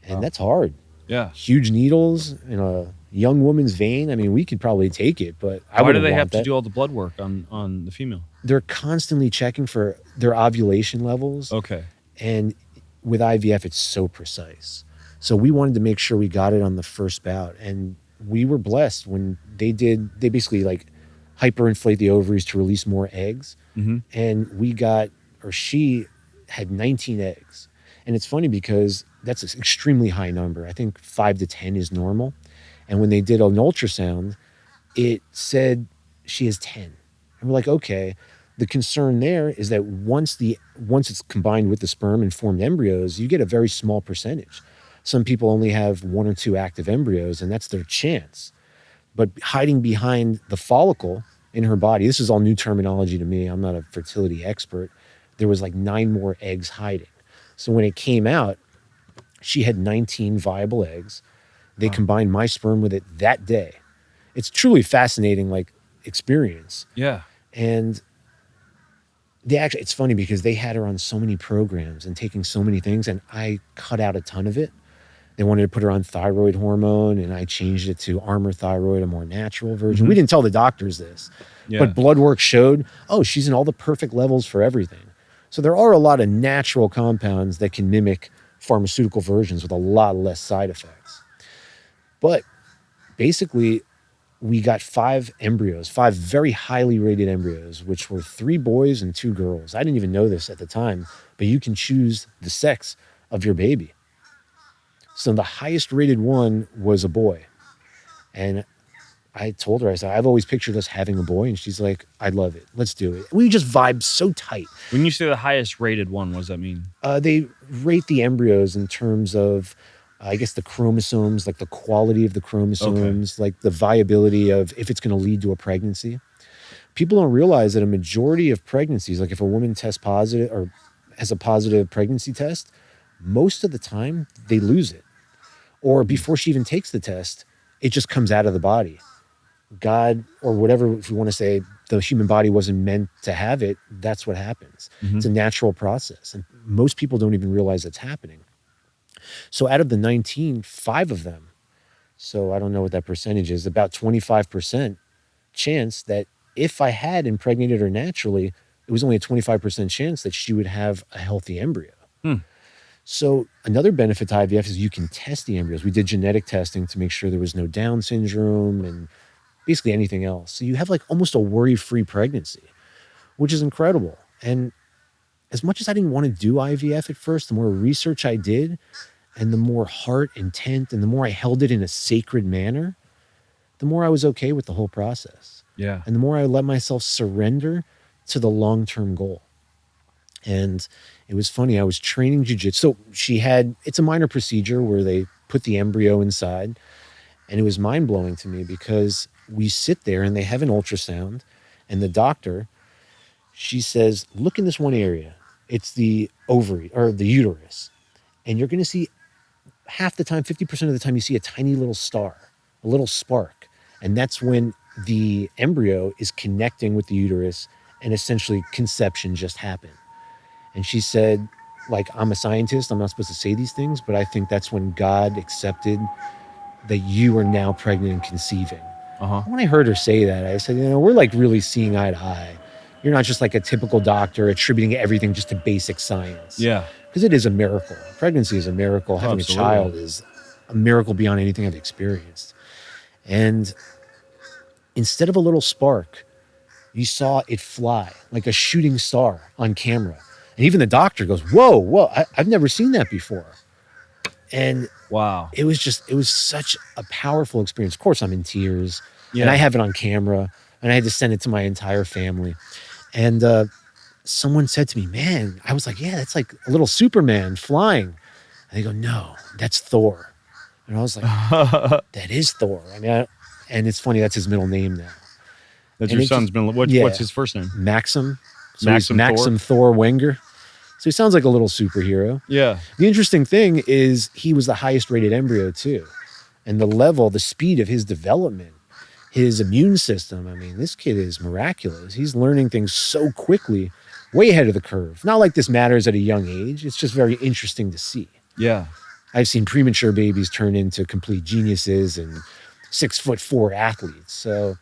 And that's hard. Yeah. Huge needles in a young woman's vein. I mean, we could probably take it, but I Why do wouldn't they want have to that. do all the blood work on the female? They're constantly checking for their ovulation levels. Okay. And with IVF, it's so precise. So we wanted to make sure we got it on the first bout. And we were blessed when they basically like hyperinflate the ovaries to release more eggs. And she had 19 eggs. And it's funny because that's an extremely high number. I think 5 to 10 is normal. And when they did an ultrasound, it said she has 10. And we're like, okay. The concern there is that once it's combined with the sperm and formed embryos, you get a very small percentage. Some people only have 1 or 2 active embryos, and that's their chance. But hiding behind the follicle in her body, this is all new terminology to me. I'm not a fertility expert. There was like 9 more eggs hiding. So when it came out, she had 19 viable eggs. They combined my sperm with it that day. It's truly fascinating, like, experience. Yeah. And it's funny because they had her on so many programs and taking so many things, and I cut out a ton of it. They wanted to put her on thyroid hormone, and I changed it to Armour Thyroid, a more natural version. We didn't tell the doctors this, but blood work showed, she's in all the perfect levels for everything. So there are a lot of natural compounds that can mimic pharmaceutical versions with a lot less side effects. But basically, we got 5 embryos, 5 very highly rated embryos, which were 3 boys and 2 girls. I didn't even know this at the time, but you can choose the sex of your baby. So the highest rated one was a boy. And I told her, I said, I've always pictured us having a boy. And she's like, I love it. Let's do it. We just vibe so tight. When you say the highest rated one, what does that mean? They rate the embryos in terms of, I guess, the chromosomes, like the quality of the chromosomes, like the viability of if it's going to lead to a pregnancy. People don't realize that a majority of pregnancies, like if a woman tests positive or has a positive pregnancy test, most of the time they lose it. Or before she even takes the test, it just comes out of the body. God, or whatever, if you want to say the human body wasn't meant to have it, that's what happens. It's a natural process. And most people don't even realize that's happening. So out of the 19, 5 of them, so I don't know what that percentage is, about 25% chance that if I had impregnated her naturally, it was only a 25% chance that she would have a healthy embryo. So another benefit to IVF is you can test the embryos. We did genetic testing to make sure there was no Down syndrome and basically anything else. So you have like almost a worry-free pregnancy, which is incredible. And as much as I didn't want to do IVF at first, the more research I did and the more heart intent and the more I held it in a sacred manner, the more I was okay with the whole process. Yeah. And the more I let myself surrender to the long-term goal. And it was funny, I was training jiu-jitsu. So it's a minor procedure where they put the embryo inside. And it was mind-blowing to me because we sit there and they have an ultrasound. And the doctor, she says, look in this one area. It's the ovary or the uterus. And you're going to see half the time, 50% of the time, you see a tiny little star, a little spark. And that's when the embryo is connecting with the uterus and essentially conception just happened. And she said, like, I'm a scientist. I'm not supposed to say these things, but I think that's when God accepted that you are now pregnant and conceiving. When I heard her say that, I said, we're like really seeing eye to eye. You're not just like a typical doctor attributing everything just to basic science. Yeah. Because it is a miracle. Pregnancy is a miracle. Having Absolutely. a child is a miracle beyond anything I've experienced. And instead of a little spark, you saw it fly like a shooting star on camera. And even the doctor goes, whoa, I've never seen that before. And wow, it was such a powerful experience. Of course, I'm in tears. Yeah. And I have it on camera. And I had to send it to my entire family. And someone said to me, man, I was like, yeah, that's like a little Superman flying. And they go, no, that's Thor. And I was like, that is Thor. I mean, and it's funny, that's his middle name now. That's And your son's middle. What's his first name? Maxim. So Maxim Maxim Thor Wenger. So he sounds like a little superhero. Yeah. The interesting thing is he was the highest rated embryo too. And the speed of his development, his immune system, I mean, this kid is miraculous. He's learning things so quickly, way ahead of the curve. Not like this matters at a young age. It's just very interesting to see. Yeah. I've seen premature babies turn into complete geniuses and 6'4" athletes. So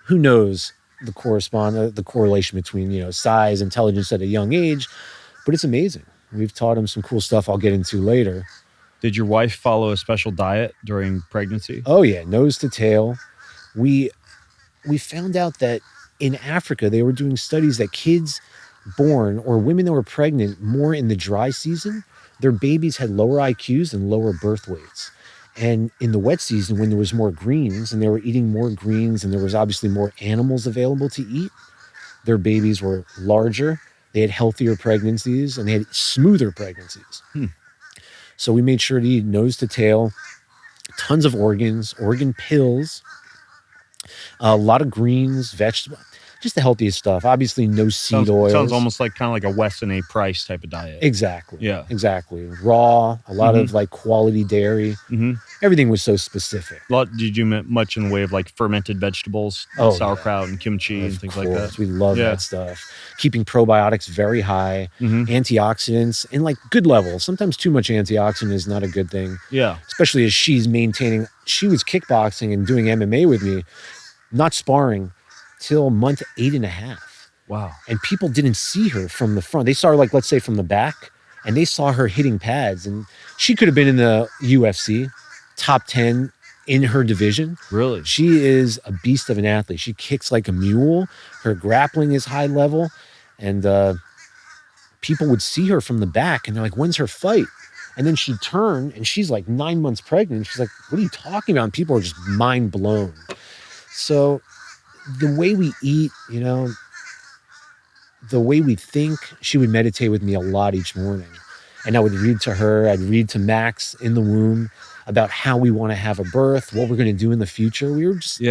who knows the correlation between, size, intelligence at a young age, but it's amazing. We've taught him some cool stuff I'll get into later. Did your wife follow a special diet during pregnancy? Oh yeah, nose to tail. We found out that in Africa, they were doing studies that kids born or women that were pregnant more in the dry season, their babies had lower IQs and lower birth weights. And in the wet season, when there was more greens and they were eating more greens and there was obviously more animals available to eat, their babies were larger, they had healthier pregnancies, and they had smoother pregnancies. So we made sure to eat nose to tail, tons of organ pills, a lot of greens, vegetables, just the healthiest stuff. Obviously, no seed oils. Sounds almost like kind of like a Weston A. Price type of diet. Exactly. Yeah. Exactly. Raw, a lot of like quality dairy. Everything was so specific. Did you do much in the way of like fermented vegetables, sauerkraut and kimchi and things like that? We love that stuff. Keeping probiotics very high, antioxidants in like good levels. Sometimes too much antioxidant is not a good thing. Yeah. Especially as she was kickboxing and doing MMA with me, not sparring till month 8.5. Wow. And people didn't see her from the front. They saw her, like, let's say from the back, and they saw her hitting pads. And she could have been in the UFC, top 10 in her division. Really? She is a beast of an athlete. She kicks like a mule. Her grappling is high level. And people would see her from the back, and they're like, when's her fight? And then she'd turn, and she's like 9 months pregnant. She's like, what are you talking about? And people are just mind blown. So the way we eat, the way we think, she would meditate with me a lot each morning. And I would read to her, I'd read to Max in the womb about how we want to have a birth, what we're going to do in the future. We were just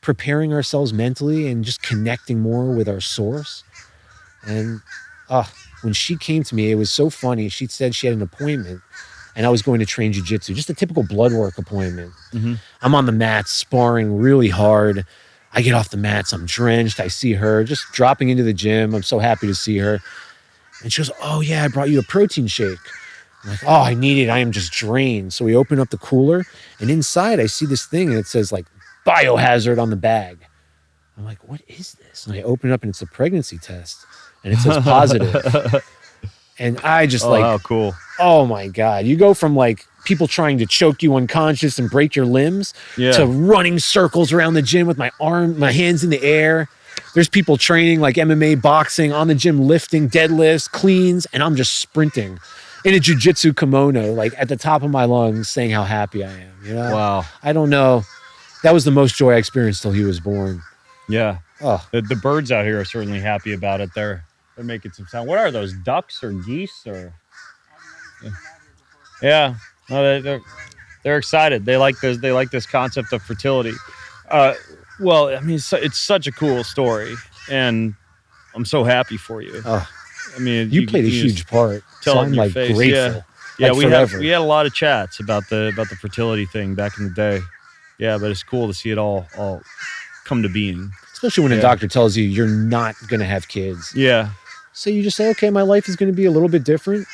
preparing ourselves mentally and just connecting more with our source. And when she came to me, it was so funny. She said she had an appointment and I was going to train jiu-jitsu, just a typical blood work appointment. I'm on the mat sparring really hard. I get off the mats, I'm drenched. I see her just dropping into the gym. I'm so happy to see her. And she goes, oh yeah, I brought you a protein shake. I'm like, oh, I need it. I am just drained. So we open up the cooler and inside I see this thing and it says like biohazard on the bag. I'm like, what is this? And I open it up and it's a pregnancy test and it says positive. And I just how cool. oh my God, you go from like people trying to choke you unconscious and break your limbs to running circles around the gym with my hands in the air. There's people training like MMA, boxing, on the gym, lifting, deadlifts, cleans, and I'm just sprinting in a jiu-jitsu kimono, like at the top of my lungs, saying how happy I am. You know? Wow. I don't know. That was the most joy I experienced till he was born. Yeah. Oh. The birds out here are certainly happy about it. They're making some sound. What are those? Ducks or geese or? Yeah. No, they're excited. They like this. They like this concept of fertility. Well, I mean, it's such a cool story, and I'm so happy for you. Oh. I mean, you played a huge part. Tell so it in I'm your like face. grateful. Yeah, like we had a lot of chats about the fertility thing back in the day. Yeah, but it's cool to see it all come to being. Especially when a doctor tells you you're not going to have kids. Yeah. So you just say, okay, my life is going to be a little bit different.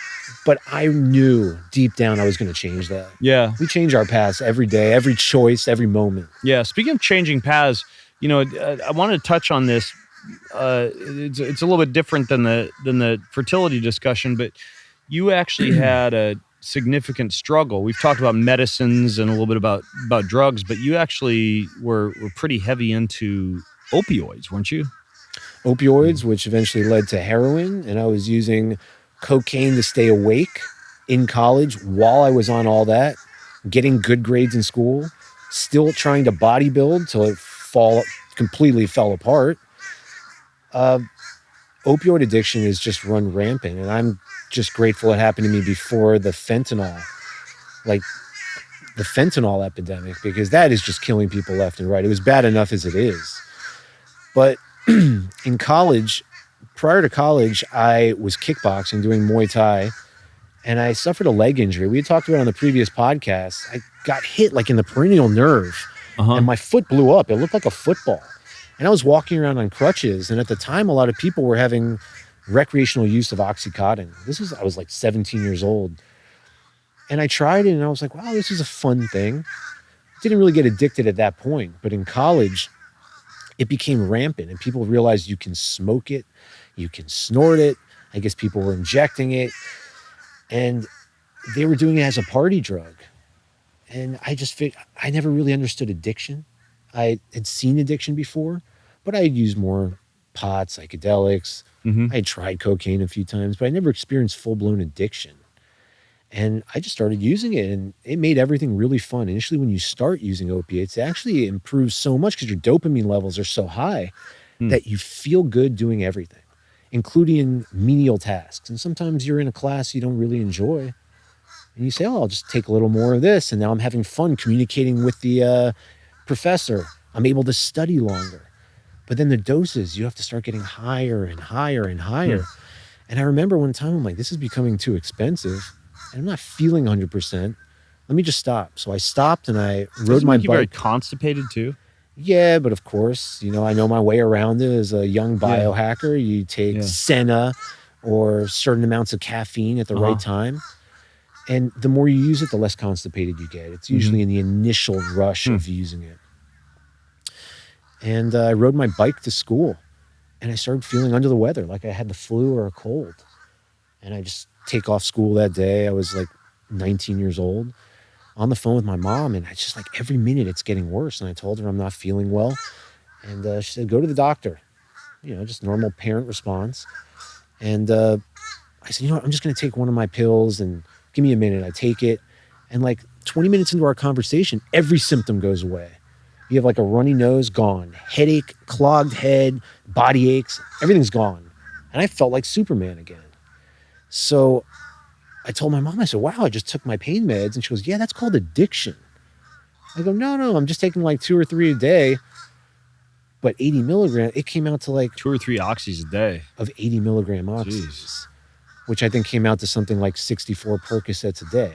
But I knew deep down I was going to change that. Yeah. We change our paths every day, every choice, every moment. Yeah. Speaking of changing paths, you know, I wanted to touch on this. It's a little bit different than the fertility discussion, but you actually had a significant struggle. We've talked about medicines and a little bit about drugs, but you actually were pretty heavy into opioids, weren't you? Opioids, which eventually led to heroin, and I was using cocaine to stay awake in college while I was on all that, getting good grades in school, still trying to bodybuild till it completely fell apart. Opioid addiction is just run rampant, and I'm just grateful it happened to me before the fentanyl epidemic, because that is just killing people left and right. It was bad enough as it is. But in college, prior to college, I was kickboxing, doing Muay Thai, and I suffered a leg injury. We had talked about it on the previous podcast. I got hit like in the peroneal nerve, and my foot blew up. It looked like a football. And I was walking around on crutches, and at the time, a lot of people were having recreational use of Oxycontin. I was like 17 years old. And I tried it, and I was like, wow, this is a fun thing. Didn't really get addicted at that point. But in college, it became rampant, and people realized you can smoke it, you can snort it. I guess people were injecting it, and they were doing it as a party drug. And I never really understood addiction. I had seen addiction before, but I had used more pot, psychedelics. I had tried cocaine a few times, but I never experienced full-blown addiction. And I just started using it, and it made everything really fun. Initially, when you start using opiates, it actually improves so much because your dopamine levels are so high that you feel good doing everything, including menial tasks. And sometimes you're in a class you don't really enjoy, and you say, oh, I'll just take a little more of this, and now I'm having fun communicating with the professor. I'm able to study longer. But then the doses, you have to start getting higher and higher and higher. And I remember one time, I'm like, this is becoming too expensive, and I'm not feeling 100%. Let me just stop. So I stopped, and I rode my bike. You very constipated too? Yeah, but of course, I know my way around it as a young biohacker. You take Senna or certain amounts of caffeine at the right time. And the more you use it, the less constipated you get. It's usually in the initial rush of using it. And I rode my bike to school, and I started feeling under the weather, like I had the flu or a cold. And I just take off school that day. I was like 19 years old, on the phone with my mom, and I just like every minute it's getting worse. And I told her I'm not feeling well. And she said, go to the doctor. Just normal parent response. And I said, I'm just going to take one of my pills and give me a minute. I take it. And like 20 minutes into our conversation, every symptom goes away. You have like a runny nose, gone. Headache, clogged head, body aches, everything's gone. And I felt like Superman again. So I told my mom, I said, wow, I just took my pain meds. And she goes, yeah, that's called addiction. I go, no, I'm just taking like 2 or 3 a day. But 80 milligrams, it came out to like 2 or 3 oxys a day of 80 milligram oxys, which I think came out to something like 64 Percocets a day.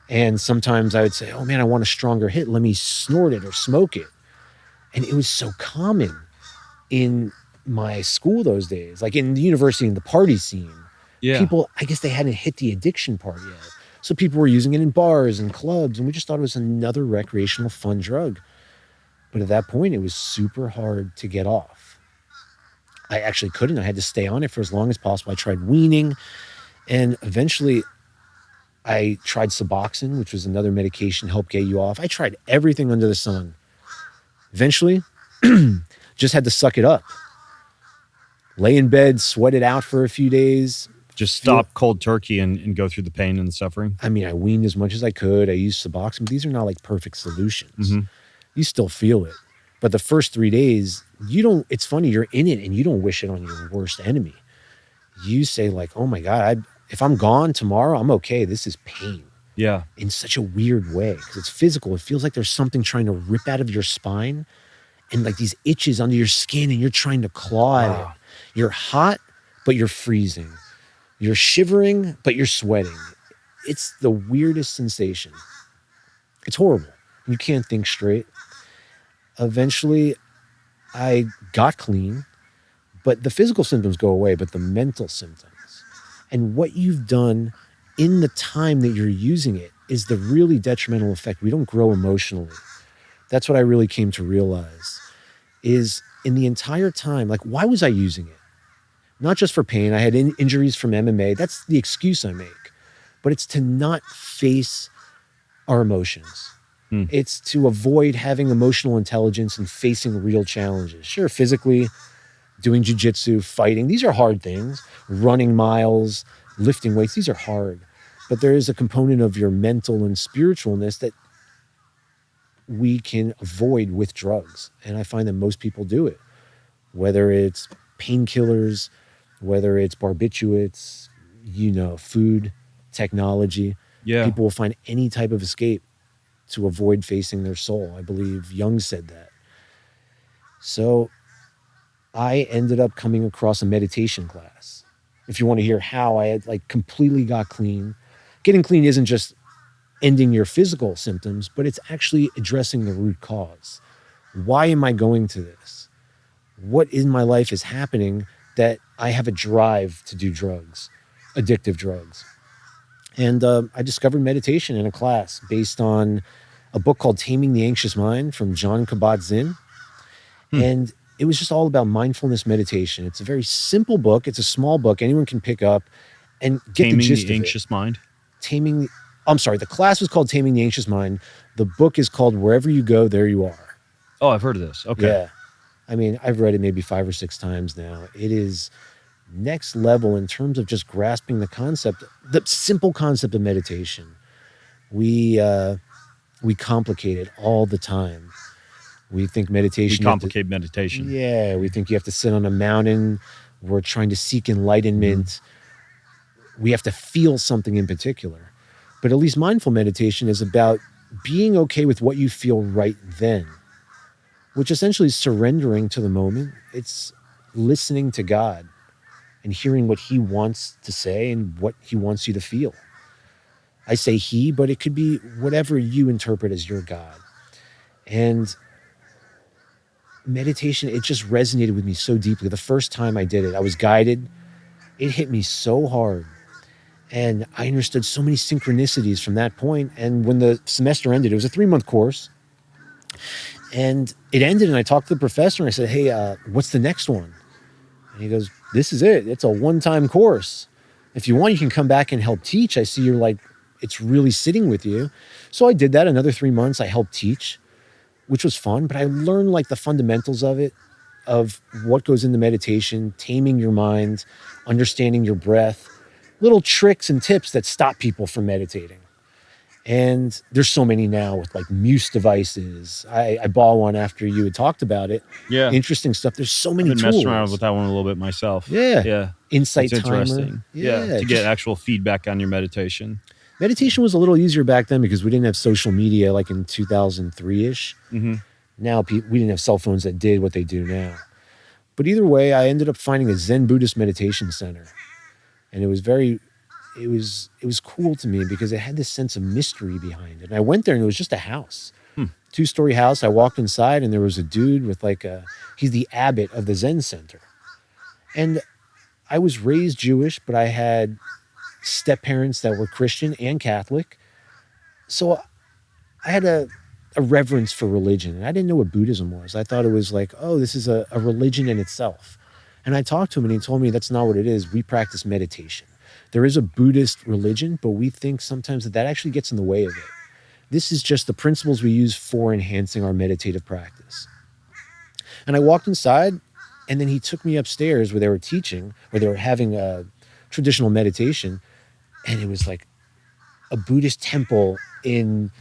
And sometimes I would say, oh man, I want a stronger hit. Let me snort it or smoke it. And it was so common in my school those days, like in the university and the party scene. Yeah. People, I guess they hadn't hit the addiction part yet. So people were using it in bars and clubs, and we just thought it was another recreational fun drug. But at that point, it was super hard to get off. I actually couldn't. I had to stay on it for as long as possible. I tried weaning, And eventually I tried Suboxone, which was another medication to help get you off. I tried everything under the sun. Eventually, just had to suck it up. Lay in bed, sweat it out for a few days. Just stop cold turkey and go through the pain and the suffering. I mean, I weaned as much as I could. I used Suboxone, but these are not like perfect solutions. Mm-hmm. You still feel it. But the first 3 days, you don't, it's funny, you're in it and you don't wish it on your worst enemy. You say like, oh my God, if I'm gone tomorrow, I'm okay. This is pain. Yeah. In such a weird way because it's physical. It feels like there's something trying to rip out of your spine and like these itches under your skin and you're trying to claw at it. You're hot, but you're freezing. You're shivering, but you're sweating. It's the weirdest sensation. It's horrible. You can't think straight. Eventually, I got clean, but the physical symptoms go away, but the mental symptoms and what you've done in the time that you're using it is the really detrimental effect. We don't grow emotionally. That's what I really came to realize is in the entire time, like, why was I using it? Not just for pain. I had injuries from MMA. That's the excuse I make. But it's to not face our emotions. It's to avoid having emotional intelligence and facing real challenges. Sure, physically, doing jiu-jitsu, fighting, these are hard things. Running miles, lifting weights, these are hard. But there is a component of your mental and spiritualness that we can avoid with drugs. And I find that most people do it. Whether it's painkillers, whether it's barbiturates, food, technology. Yeah. People will find any type of escape to avoid facing their soul. I believe Jung said that. So I ended up coming across a meditation class. If you want to hear how I had completely got clean. Getting clean isn't just ending your physical symptoms, but it's actually addressing the root cause. Why am I going to this? What in my life is happening that I have a drive to do drugs, addictive drugs? And I discovered meditation in a class based on a book called Taming the Anxious Mind from Jon Kabat-Zinn. And it was just all about mindfulness meditation. It's a very simple book. It's a small book. Anyone can pick up and get the gist of it. Taming the Anxious Mind? The class was called Taming the Anxious Mind. The book is called Wherever You Go, There You Are. Oh, I've heard of this. Okay. Yeah. I mean, I've read it maybe 5 or 6 times now. It is next level in terms of just grasping the concept, the simple concept of meditation. We complicate it all the time. We think meditation. We complicate meditation. Yeah, we think you have to sit on a mountain. We're trying to seek enlightenment. We have to feel something in particular. But at least mindful meditation is about being okay with what you feel right then, which essentially is surrendering to the moment. It's listening to God and hearing what he wants to say and what he wants you to feel. I say he, but it could be whatever you interpret as your God. And meditation, it just resonated with me so deeply. The first time I did it, I was guided. It hit me so hard. And I understood so many synchronicities from that point. And when the semester ended, it was a 3-month course. And it ended, and I talked to the professor, and I said, hey, what's the next one? And he goes, this is it. It's a one-time course. If you want, you can come back and help teach. I see you're it's really sitting with you. So I did that another 3 months. I helped teach, which was fun. But I learned the fundamentals of it, of what goes into meditation, taming your mind, understanding your breath, little tricks and tips that stop people from meditating. And there's so many now with Muse devices. I bought one after you had talked about it. Yeah. Interesting stuff. There's so many I've been tools. messing around with that one a little bit myself. Yeah. Yeah. Insight it's timer. Interesting. Yeah. To get actual feedback on your meditation. Meditation was a little easier back then because we didn't have social media in 2003-ish. Now we didn't have cell phones that did what they do now. But either way, I ended up finding a Zen Buddhist meditation center. And it was cool to me because it had this sense of mystery behind it. And I went there and it was just a house, 2-story house. I walked inside and there was a dude with he's the abbot of the Zen center. And I was raised Jewish, but I had step-parents that were Christian and Catholic. So I had a reverence for religion. And I didn't know what Buddhism was. I thought it was this is a religion in itself. And I talked to him and he told me that's not what it is. We practice meditation. There is a Buddhist religion, but we think sometimes that actually gets in the way of it. This is just the principles we use for enhancing our meditative practice. And I walked inside, and then he took me upstairs where they were teaching, where they were having a traditional meditation. And it was like a Buddhist temple in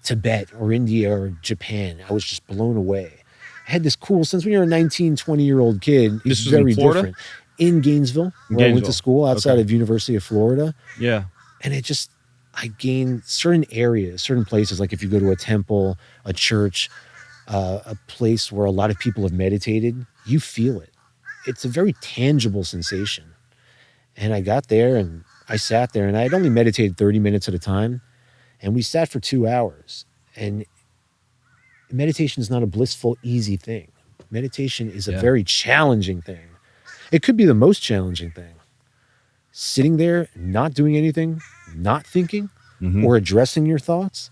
Tibet or India or Japan. I was just blown away. I had this cool sense when you're a 19, 20-year-old kid. This It's was in very Florida? different. In Gainesville, where I went to school outside of University of Florida. Yeah. And I gained certain areas, certain places, like if you go to a temple, a church, a place where a lot of people have meditated, you feel it. It's a very tangible sensation. And I got there and I sat there, and I had only meditated 30 minutes at a time. And we sat for 2 hours. And meditation is not a blissful, easy thing. Meditation is a very challenging thing. It could be the most challenging thing. Sitting there, not doing anything, not thinking, or addressing your thoughts.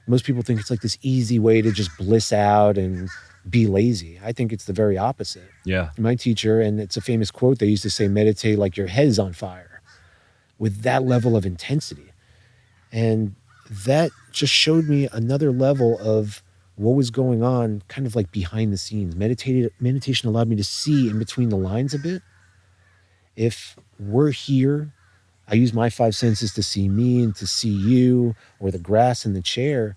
Most people think it's like this easy way to just bliss out and be lazy. I think it's the very opposite. Yeah. My teacher, and it's a famous quote, they used to say, meditate like your head is on fire, with that level of intensity. And that just showed me another level of what was going on kind of like behind the scenes. Meditation allowed me to see in between the lines a bit. If we're here, I use my 5 senses to see me and to see you, or the grass in the chair.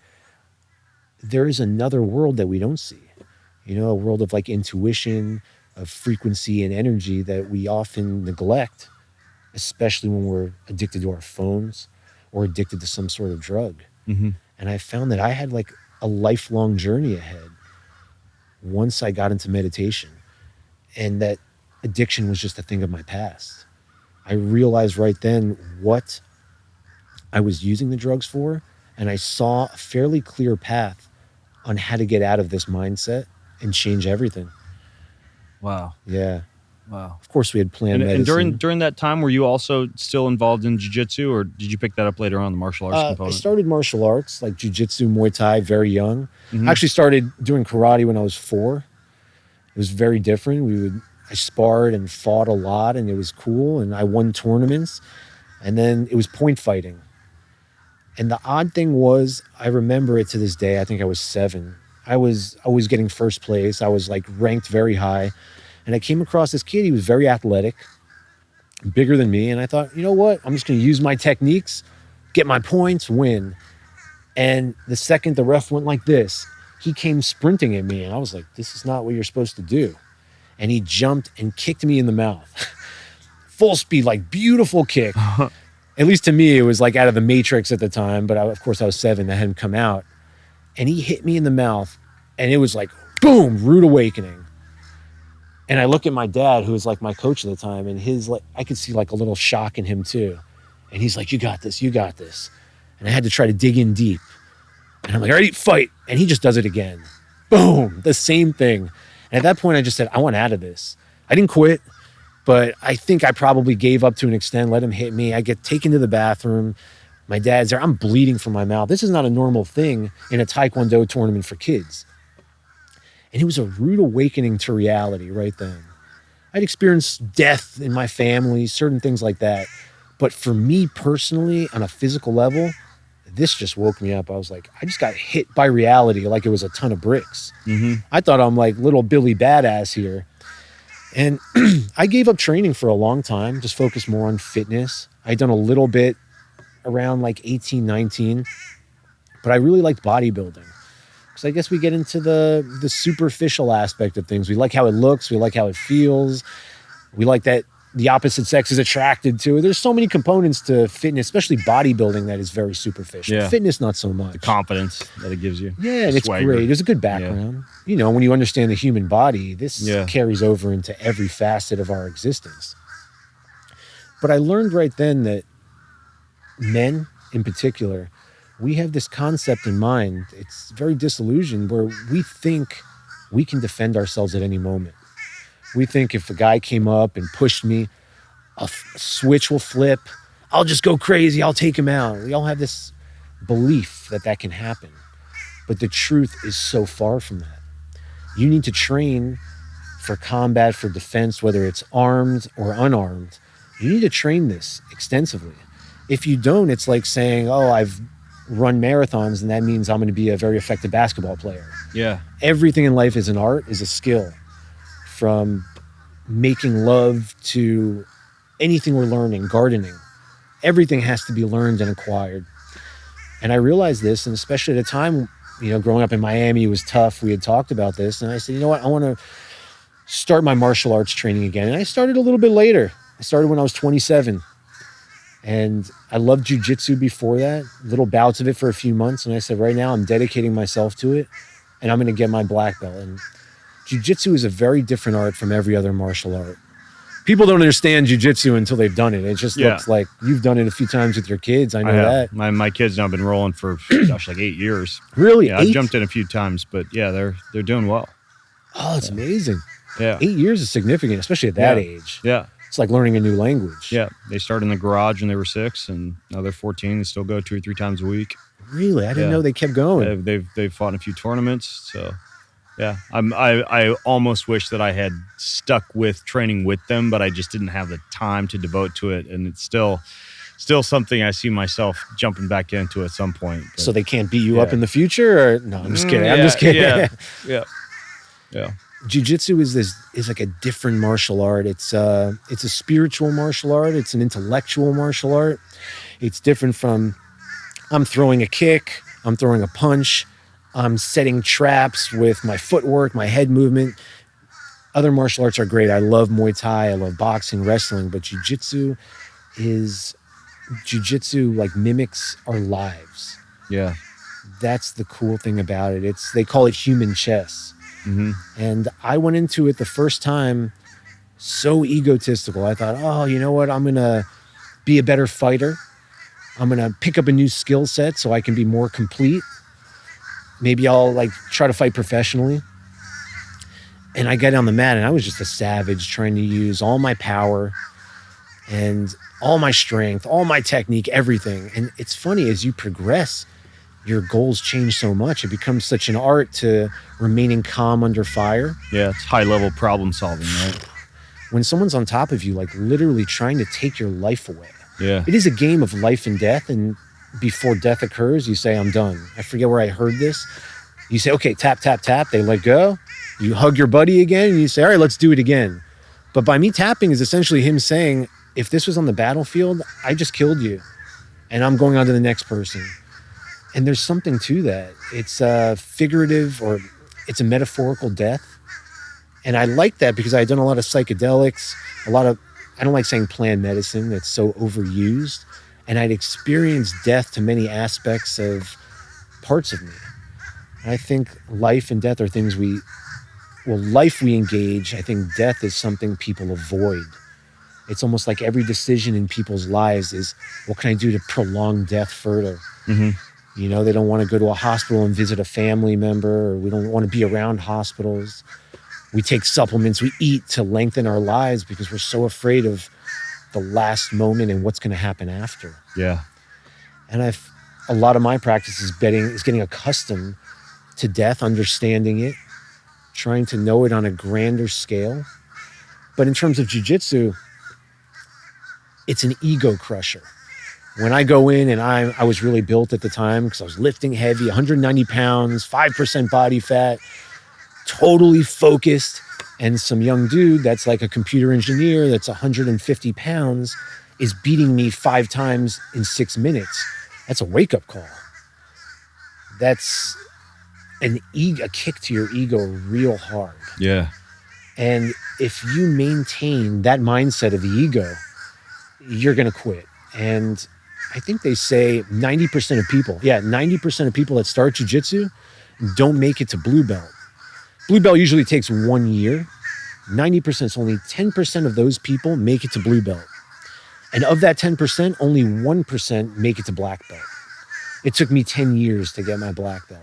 There is another world that we don't see. You know, a world of like intuition, of frequency and energy that we often neglect, especially when we're addicted to our phones or addicted to some sort of drug. And I found that I had like a lifelong journey ahead once I got into meditation, and that addiction was just a thing of my past. I realized right then what I was using the drugs for, and I saw a fairly clear path on how to get out of this mindset and change everything. Wow. Yeah. Wow. Of course, we had planned medicine. And during that time, were you also still involved in jiu-jitsu, or did you pick that up later on, the martial arts component? I started martial arts, like jiu-jitsu, Muay Thai, very young. I actually started doing karate when I was 4. It was very different. I sparred and fought a lot, and it was cool, and I won tournaments. And then it was point fighting. And the odd thing was, I remember it to this day, I think I was 7. I was always getting first place. I was like ranked very high. And I came across this kid. He was very athletic, bigger than me. And I thought, you know what? I'm just going to use my techniques, get my points, win. And the second the ref went like this, he came sprinting at me. And I was like, this is not what you're supposed to do. And he jumped and kicked me in the mouth. Full speed, like beautiful kick. At least to me, it was like out of the Matrix at the time. But of course, I was 7. That hadn't come out. And he hit me in the mouth. And it was like, boom, rude awakening. And I look at my dad, who was like my coach at the time, and I could see like a little shock in him too. And he's like, you got this, you got this. And I had to try to dig in deep. And I'm like, all right, fight. And he just does it again. Boom, the same thing. And at that point, I just said, I want out of this. I didn't quit, but I think I probably gave up to an extent, let him hit me. I get taken to the bathroom. My dad's there. I'm bleeding from my mouth. This is not a normal thing in a Taekwondo tournament for kids. And it was a rude awakening to reality right then. I'd experienced death in my family, certain things like that. But for me personally, on a physical level, this just woke me up. I was like, I just got hit by reality like it was a ton of bricks. I thought I'm like little Billy Badass here. And I gave up training for a long time, just focused more on fitness. I'd done a little bit around like 18, 19, but I really liked bodybuilding. So I guess we get into the superficial aspect of things. We like how it looks. We like how it feels. We like that the opposite sex is attracted to it. There's so many components to fitness, especially bodybuilding, that is very superficial. Yeah. Fitness, not so much. The confidence that it gives you. Yeah, and it's great. There's a good background. You know, when you understand the human body, this carries over into every facet of our existence. But I learned right then that men, in particular, we have this concept in mind. It's very disillusioned, where we think we can defend ourselves at any moment. We think if a guy came up and pushed me, a switch will flip. I'll just go crazy. I'll take him out. We all have this belief that that can happen. But the truth is so far from that. You need to train for combat, for defense, whether it's armed or unarmed. You need to train this extensively. If you don't, it's like saying, oh, I've run marathons and that means I'm going to be a very effective basketball player. Yeah. Everything in life is an art, is a skill. From making love to anything we're learning, gardening, everything has to be learned and acquired. And I realized this, and especially at a time, growing up in Miami, it was tough. We had talked about this, and I said, you know what? I want to start my martial arts training again. And I started a little bit later. I started when I was 27. And I loved jiu-jitsu before that, little bouts of it for a few months. And I said, right now I'm dedicating myself to it, and I'm going to get my black belt. And jiu-jitsu is a very different art from every other martial art. People don't understand jiu-jitsu until they've done it. It just looks like you've done it a few times with your kids. I know that. My kids now have been rolling for, like 8 years. Really? Yeah, I've jumped in a few times, but yeah, they're doing well. Oh, it's amazing. Yeah. 8 years is significant, especially at that age. Yeah. It's like learning a new language. Yeah. They started in the garage when they were 6, and now they're 14. They still go 2 or 3 times a week. Really? I didn't know they kept going. They've fought in a few tournaments, so... Yeah, I almost wish that I had stuck with training with them, but I just didn't have the time to devote to it, and it's still something I see myself jumping back into at some point. But, so they can't beat you up in the future? Or no, I'm just kidding. I'm just kidding. Yeah. Jiu-jitsu is like a different martial art. It's a spiritual martial art. It's an intellectual martial art. It's different from I'm throwing a kick, I'm throwing a punch, I'm setting traps with my footwork, my head movement. Other martial arts are great. I love Muay Thai. I love boxing, wrestling. But Jiu-Jitsu like mimics our lives. Yeah. That's the cool thing about it. They call it human chess. Mm-hmm. And I went into it the first time so egotistical. I thought, oh, you know what? I'm going to be a better fighter. I'm going to pick up a new skill set so I can be more complete. Maybe I'll try to fight professionally. And I got on the mat and I was just a savage trying to use all my power and all my strength, all my technique, everything. And it's funny, as you progress, your goals change so much. It becomes such an art to remaining calm under fire. Yeah, it's high level problem solving, right? When someone's on top of you, literally trying to take your life away. Yeah. It is a game of life and death. And before death occurs, you say, I'm done. I forget where I heard this. You say, okay, tap, tap, tap. They let go. You hug your buddy again and you say, all right, let's do it again. But by me tapping is essentially him saying, if this was on the battlefield, I just killed you and I'm going on to the next person. And there's something to that. It's a figurative, or it's a metaphorical death. And I like that because I've done a lot of psychedelics, I don't like saying plant medicine. It's so overused. And I'd experienced death to many aspects of parts of me. And I think life and death are things life we engage. I think death is something people avoid. It's almost like every decision in people's lives is, what can I do to prolong death further? Mm-hmm. They don't want to go to a hospital and visit a family member, or we don't want to be around hospitals. We take supplements, we eat to lengthen our lives because we're so afraid of the last moment and what's going to happen after. Yeah. And a lot of my practice is getting accustomed to death, understanding it, trying to know it on a grander scale. But in terms of jiu-jitsu, it's an ego crusher. When I go in, and I was really built at the time because I was lifting heavy, 190 pounds, 5% body fat, totally focused. And some young dude that's like a computer engineer that's 150 pounds is beating me 5 times in 6 minutes. That's a wake-up call. That's a kick to your ego real hard. Yeah. And if you maintain that mindset of the ego, you're going to quit. And I think they say 90% of people that start jiu-jitsu don't make it to blue belt. Blue belt usually takes 1 year. 90%, so only 10% of those people make it to blue belt. And of that 10%, only 1% make it to black belt. It took me 10 years to get my black belt.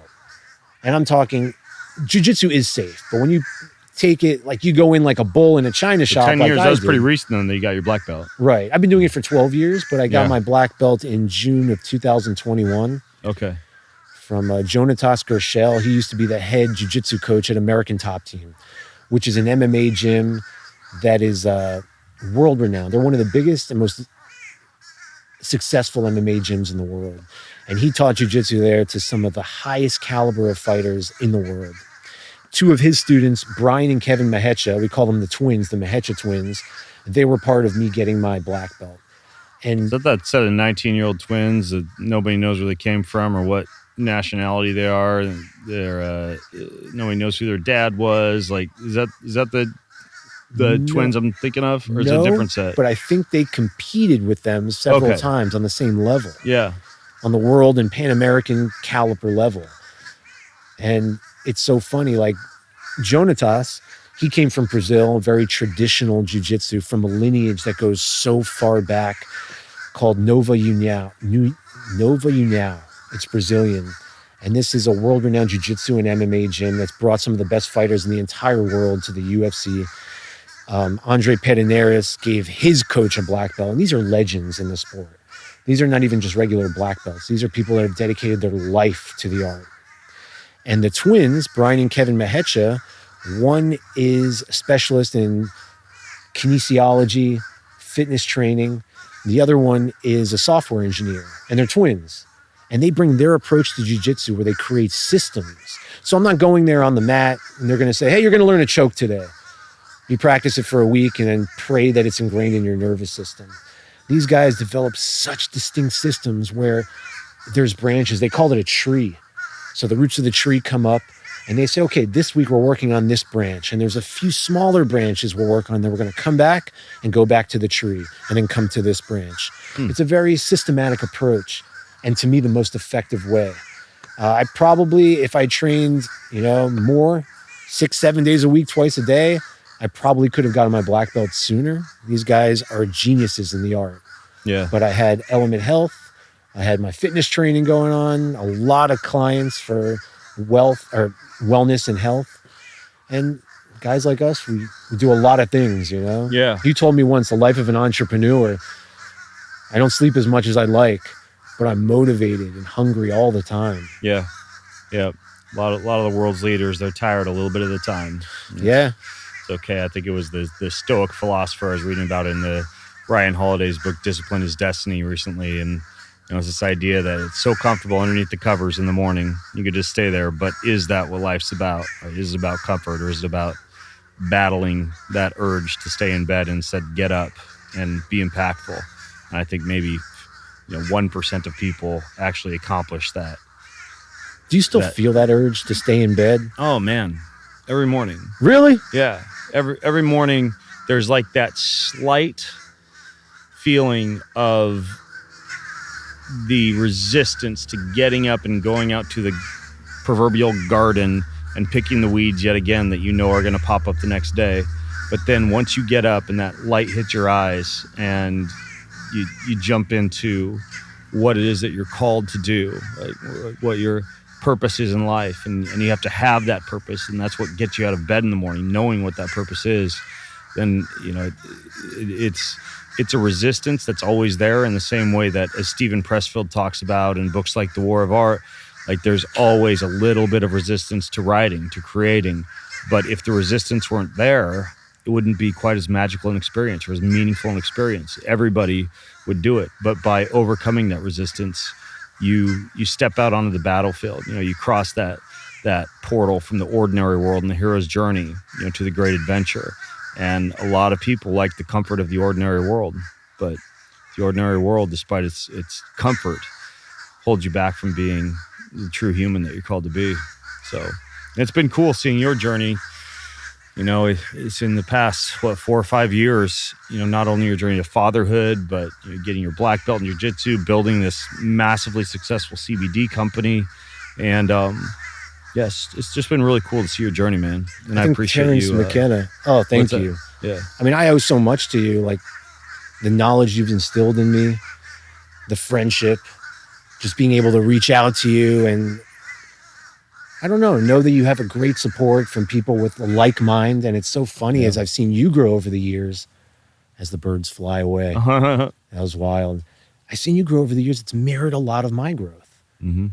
And I'm talking, jiu-jitsu is safe, but when you take it, you go in like a bull in a china shop. 10 years, that was pretty recent then that you got your black belt. Right. I've been doing it for 12 years, but I got my black belt in June of 2021. Okay. From Jonatas Gershel. He used to be the head jiu-jitsu coach at American Top Team, which is an MMA gym that is world renowned. They're one of the biggest and most successful MMA gyms in the world. And he taught jiu-jitsu there to some of the highest caliber of fighters in the world. Two of his students, Brian and Kevin Mahecha, we call them the twins, the Mahecha twins, they were part of me getting my black belt. And Is that set of 19-year-old twins that nobody knows where they came from or what nationality they are? They're nobody knows who their dad was. Like, is that the twins I'm thinking of, or is it a different set? But I think they competed with them several times on the same level. Yeah, on the world and Pan American caliber level. And it's so funny. Like Jonatas, he came from Brazil, very traditional jiu-jitsu from a lineage that goes so far back, called Nova União. Nova União. It's Brazilian. And this is a world-renowned jiu-jitsu and MMA gym that's brought some of the best fighters in the entire world to the UFC. Andre Pederneiras gave his coach a black belt. And these are legends in the sport. These are not even just regular black belts. These are people that have dedicated their life to the art. And the twins, Brian and Kevin Mahecha, one is a specialist in kinesiology, fitness training. The other one is a software engineer, and they're twins. And they bring their approach to jiu-jitsu where they create systems. So I'm not going there on the mat and they're going to say, hey, you're going to learn a choke today. You practice it for a week and then pray that it's ingrained in your nervous system. These guys develop such distinct systems where there's branches. They call it a tree. So the roots of the tree come up and they say, okay, this week we're working on this branch. And there's a few smaller branches we'll work on. Then we're going to come back and go back to the tree and then come to this branch. It's a very systematic approach. And to me, the most effective way. I probably, if I trained, more, 6-7 days a week, twice a day, I probably could have gotten my black belt sooner. These guys are geniuses in the art. Yeah. But I had Element Health. I had my fitness training going on, a lot of clients for wellness and health. And guys like us, we do a lot of things, Yeah. You told me once, the life of an entrepreneur, I don't sleep as much as I'd like, but I'm motivated and hungry all the time. Yeah. Yeah. A lot of the world's leaders, they're tired a little bit of the time. Yeah. It's okay. I think it was the Stoic philosopher I was reading about in the Ryan Holiday's book, Discipline is Destiny, recently. And it's this idea that it's so comfortable underneath the covers in the morning. You could just stay there. But is that what life's about? Is it about comfort, or is it about battling that urge to stay in bed and instead get up and be impactful? And I think maybe 1% of people actually accomplish that. Do you still feel that urge to stay in bed? Oh man, every morning. Really? Yeah, every morning there's like that slight feeling of the resistance to getting up and going out to the proverbial garden and picking the weeds yet again that are going to pop up the next day. But then once you get up and that light hits your eyes and you jump into what it is that you're called to do, what your purpose is in life, and you have to have that purpose, and that's what gets you out of bed in the morning, knowing what that purpose is. Then it's a resistance that's always there, in the same way that, as Stephen Pressfield talks about in books like The War of Art, like there's always a little bit of resistance to writing, to creating. But if the resistance weren't there, it wouldn't be quite as magical an experience or as meaningful an experience. Everybody would do it. But by overcoming that resistance, you step out onto the battlefield. You cross that portal from the ordinary world and the hero's journey, to the great adventure. And a lot of people like the comfort of the ordinary world, but the ordinary world, despite its comfort, holds you back from being the true human that you're called to be. So it's been cool seeing your journey. It's in the past, 4 or 5 years, not only your journey to fatherhood, but getting your black belt in jiu-jitsu, building this massively successful CBD company. And yes, it's just been really cool to see your journey, man. And I appreciate Terrence you. McKenna. Oh, thank you. Yeah. I mean, I owe so much to you, like the knowledge you've instilled in me, the friendship, just being able to reach out to you and, I don't know that you have a great support from people with a like mind. And it's so funny as I've seen you grow over the years as the birds fly away. That was wild. I've seen you grow over the years. It's mirrored a lot of my growth. Mm-hmm.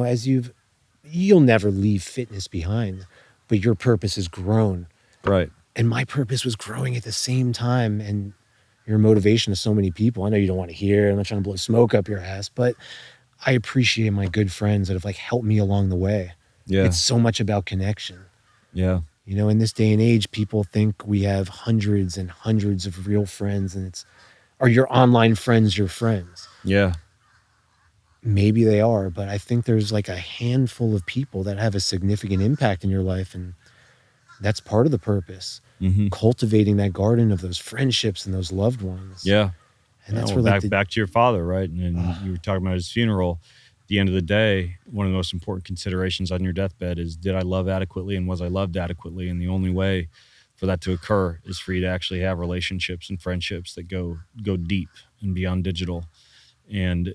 As you'll never leave fitness behind, but your purpose has grown. Right. And my purpose was growing at the same time. And You're a motivation to so many people. I know you don't want to hear, I'm not trying to blow smoke up your ass, but I appreciate my good friends that have like helped me along the way. Yeah. It's so much about connection. Yeah. You know, in this day and age, people think we have hundreds and hundreds of real friends, and are your online friends your friends? Yeah. Maybe they are, but I think there's like a handful of people that have a significant impact in your life, and that's part of the purpose. Cultivating that garden of those friendships and those loved ones. Yeah. And that's where where back to your father, right? And you were talking about his funeral. At the end of the day, one of the most important considerations on your deathbed is, did I love adequately and was I loved adequately? And the only way for that to occur is for you to actually have relationships and friendships that go deep and beyond digital. And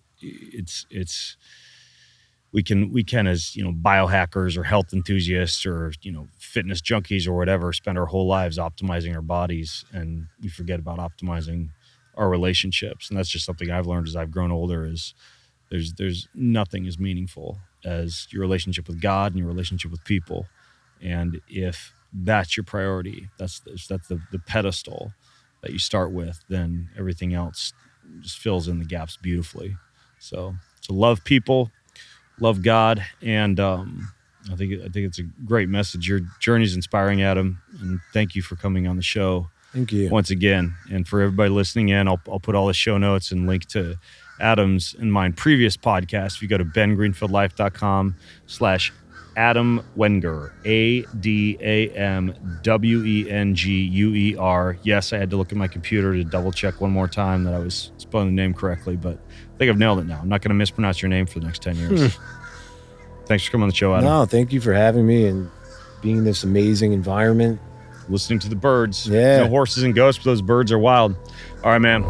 we can as, you know, biohackers or health enthusiasts or, you know, fitness junkies or whatever, spend our whole lives optimizing our bodies, and we forget about optimizing our relationships. And that's just something I've learned as I've grown older, is there's nothing as meaningful as your relationship with God and your relationship with people. And if that's your priority, that's the pedestal that you start with, then everything else just fills in the gaps beautifully. So love people, love God, and I think it's a great message. Your journey's inspiring, Adam, and thank you for coming on the show. Thank you once again. And for everybody listening in, I'll put all the show notes and link to Adam's and mine previous podcast. If you go to bengreenfieldlife.com/Adam Wenguer, ADAMWENGUER. Yes, I had to look at my computer to double check one more time that I was spelling the name correctly, but I think I've nailed it now. I'm not going to mispronounce your name for the next 10 years. Thanks for coming on the show, Adam. No, thank you for having me and being in this amazing environment. Listening to the birds. Yeah. No horses and ghosts, but those birds are wild. All right, man.